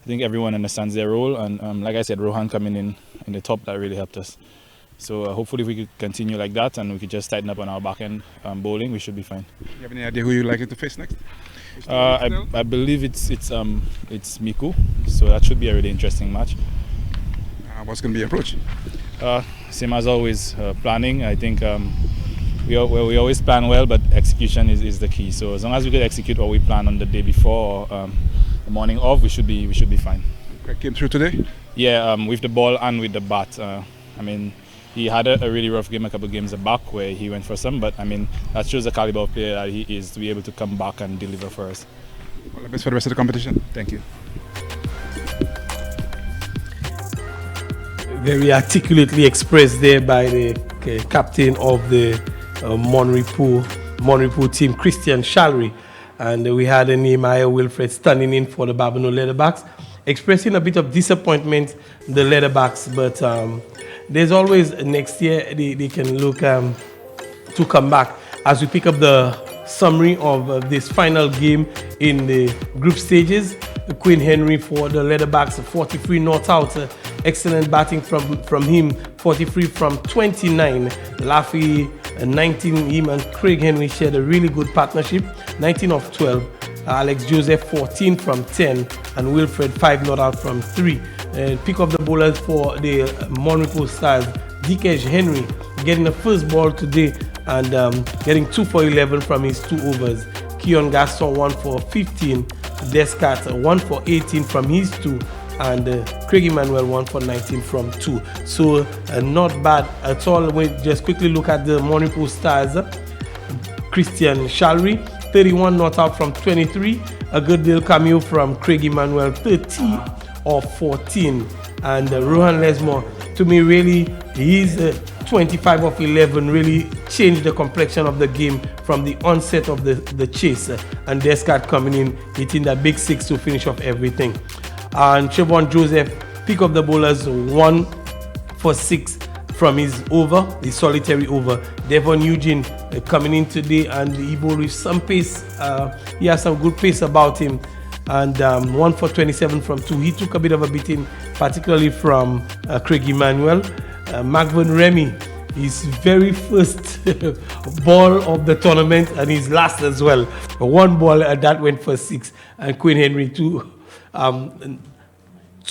think everyone understands their role, and like I said, Rohan coming in the top, that really helped us So hopefully if we could continue like that and we could just tighten up on our back end bowling, we should be fine. Do you have any idea who you're likely to face next? I believe it's Miku, so that should be a really interesting match. What's going to be your approach? Same as always, planning. I think we always plan well, but execution is the key. So as long as we could execute what we planned on the day before or the morning of, we should be fine. Craig came through today? Yeah, with the ball and with the bat. I mean, he had a really rough game a couple of games back where he went for some, but I mean that shows the caliber of player that he is to be able to come back and deliver for us. All the best for the rest of the competition. Thank you. Very articulately expressed there by the captain of the Monrepo team, Christian Shalry, and we had Nehemiah Wilfred standing in for the Babonu Leatherbacks, expressing a bit of disappointment, the Leatherbacks, but there's always next year they can look to come back. As we pick up the summary of this final game in the group stages, Quinn Henry for the Leatherbacks, 43 not out, excellent batting from him, 43 from 29. Laffy 19, him and Craig Henry shared a really good partnership, 19 of 12. Alex Joseph 14 from 10 and Wilfred 5 not out from 3. Pick up the bowlers for the Monrepo Stars. Dikesh Henry getting the first ball today and getting 2 for 11 from his 2 overs. Keon Gaston 1 for 15. Descartes 1 for 18 from his 2. And Craig Emmanuel 1 for 19 from 2. So not bad at all. We just quickly look at the Monrepo Stars. Christian Shalry 31 not out from 23. A good deal cameo from Craig Emmanuel, 30 of 14. And Rohan Lesmore, to me really, he's 25 of 11, really changed the complexion of the game from the onset of the chase. And Descartes coming in, hitting that big 6 to finish off everything. And Trevon Joseph, pick up the bowlers, 1 for 6 from his over, the solitary over. Devon Eugene coming in today and he bowled with some pace. He has some good pace about him. And 1 for 27 from 2. He took a bit of a beating, particularly from Craig Emmanuel. Magvan Remy, his very first ball of the tournament and his last as well. 1 ball that went for 6. And Quinn Henry 2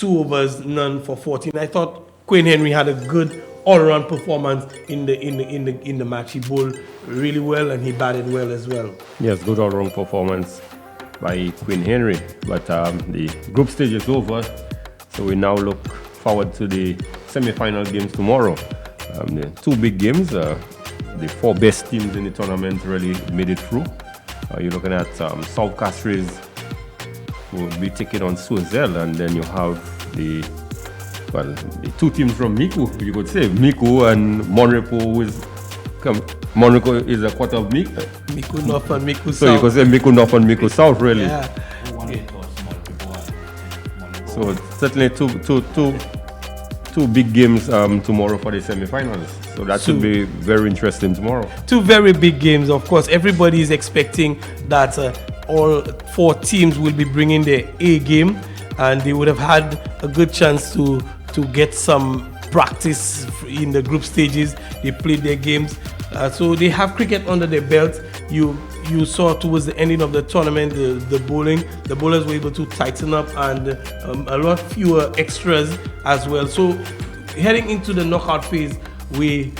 overs, none for 14. I thought Quinn Henry had a good all-around performance in the match. He bowled really well and he batted well as well. Yes, good all-round performance by Quinn Henry. But the group stage is over, so we now look forward to the semi-final games tomorrow. The 2 big games, the 4 best teams in the tournament really made it through. You're looking at South Castries will be taking on Suazel, and then you have the 2 teams from Miku, you could say. Miku and Monrepo, Monrepo is a quarter of Miku. Miku North and Miku South. So you could say Miku North and Miku South, really. Yeah. So certainly two big games tomorrow for the semi-finals. So that should be very interesting tomorrow. 2 very big games, of course. Everybody is expecting that all 4 teams will be bringing their A game, and they would have had a good chance to get some practice in the group stages. They played their games, so they have cricket under their belt. You saw towards the ending of the tournament the bowlers were able to tighten up and a lot fewer extras as well. So heading into the knockout phase, we're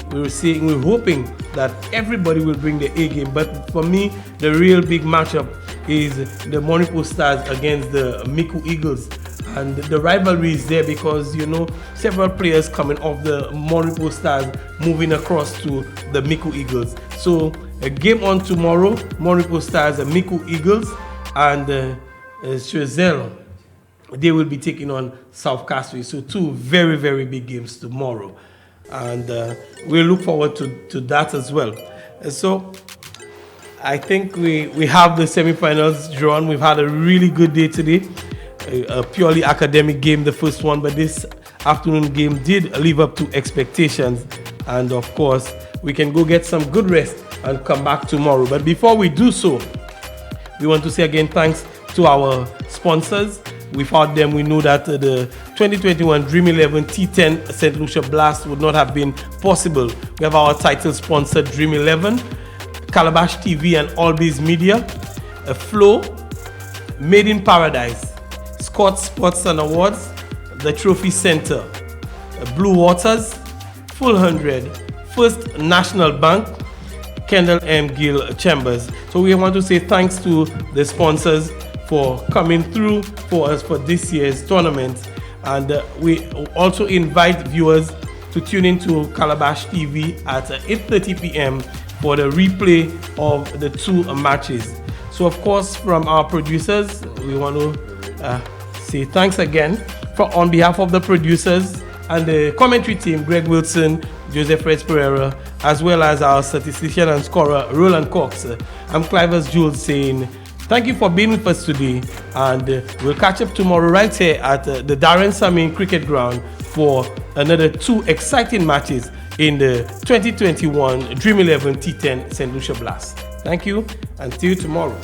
hoping that everybody will bring the A game. But for me, the real big matchup is the Monrepo Stars against the Miku Eagles. And the rivalry is there because, you know, several players coming off the Monrepo Stars moving across to the Miku Eagles. So a game on tomorrow, Monrepo Stars and Miku Eagles, and Suazel, they will be taking on South Castries. So 2 very, very big games tomorrow. And we'll look forward to that as well. So I think we have the semi-finals drawn. We've had a really good day today. A purely academic game, the first one, but this afternoon game did live up to expectations. And of course, we can go get some good rest and come back tomorrow. But before we do so, we want to say again thanks to our sponsors. Without them, we know that the 2021 Dream 11 T10 St. Lucia Blast would not have been possible. We have our title sponsor Dream 11, Calabash TV and Albies Media, Flow, Made in Paradise, Scott Sports and Awards, the Trophy Center, Blue Waters, Full 100, First National Bank, Kendall M. Gill Chambers. So we want to say thanks to the sponsors for coming through for us for this year's tournament. And we also invite viewers to tune into Calabash TV at 8:30 p.m. for the replay of the two matches. So of course, from our producers, we want to say thanks again on behalf of the producers and the commentary team, Greg Wilson, Joseph Reyes Pereira, as well as our statistician and scorer, Roland Cox. I'm Clivers Jules saying thank you for being with us today, and we'll catch up tomorrow right here at the Darren Samin Cricket Ground for another two exciting matches in the 2021 Dream 11 T10 St. Lucia Blast. Thank you, and see you tomorrow.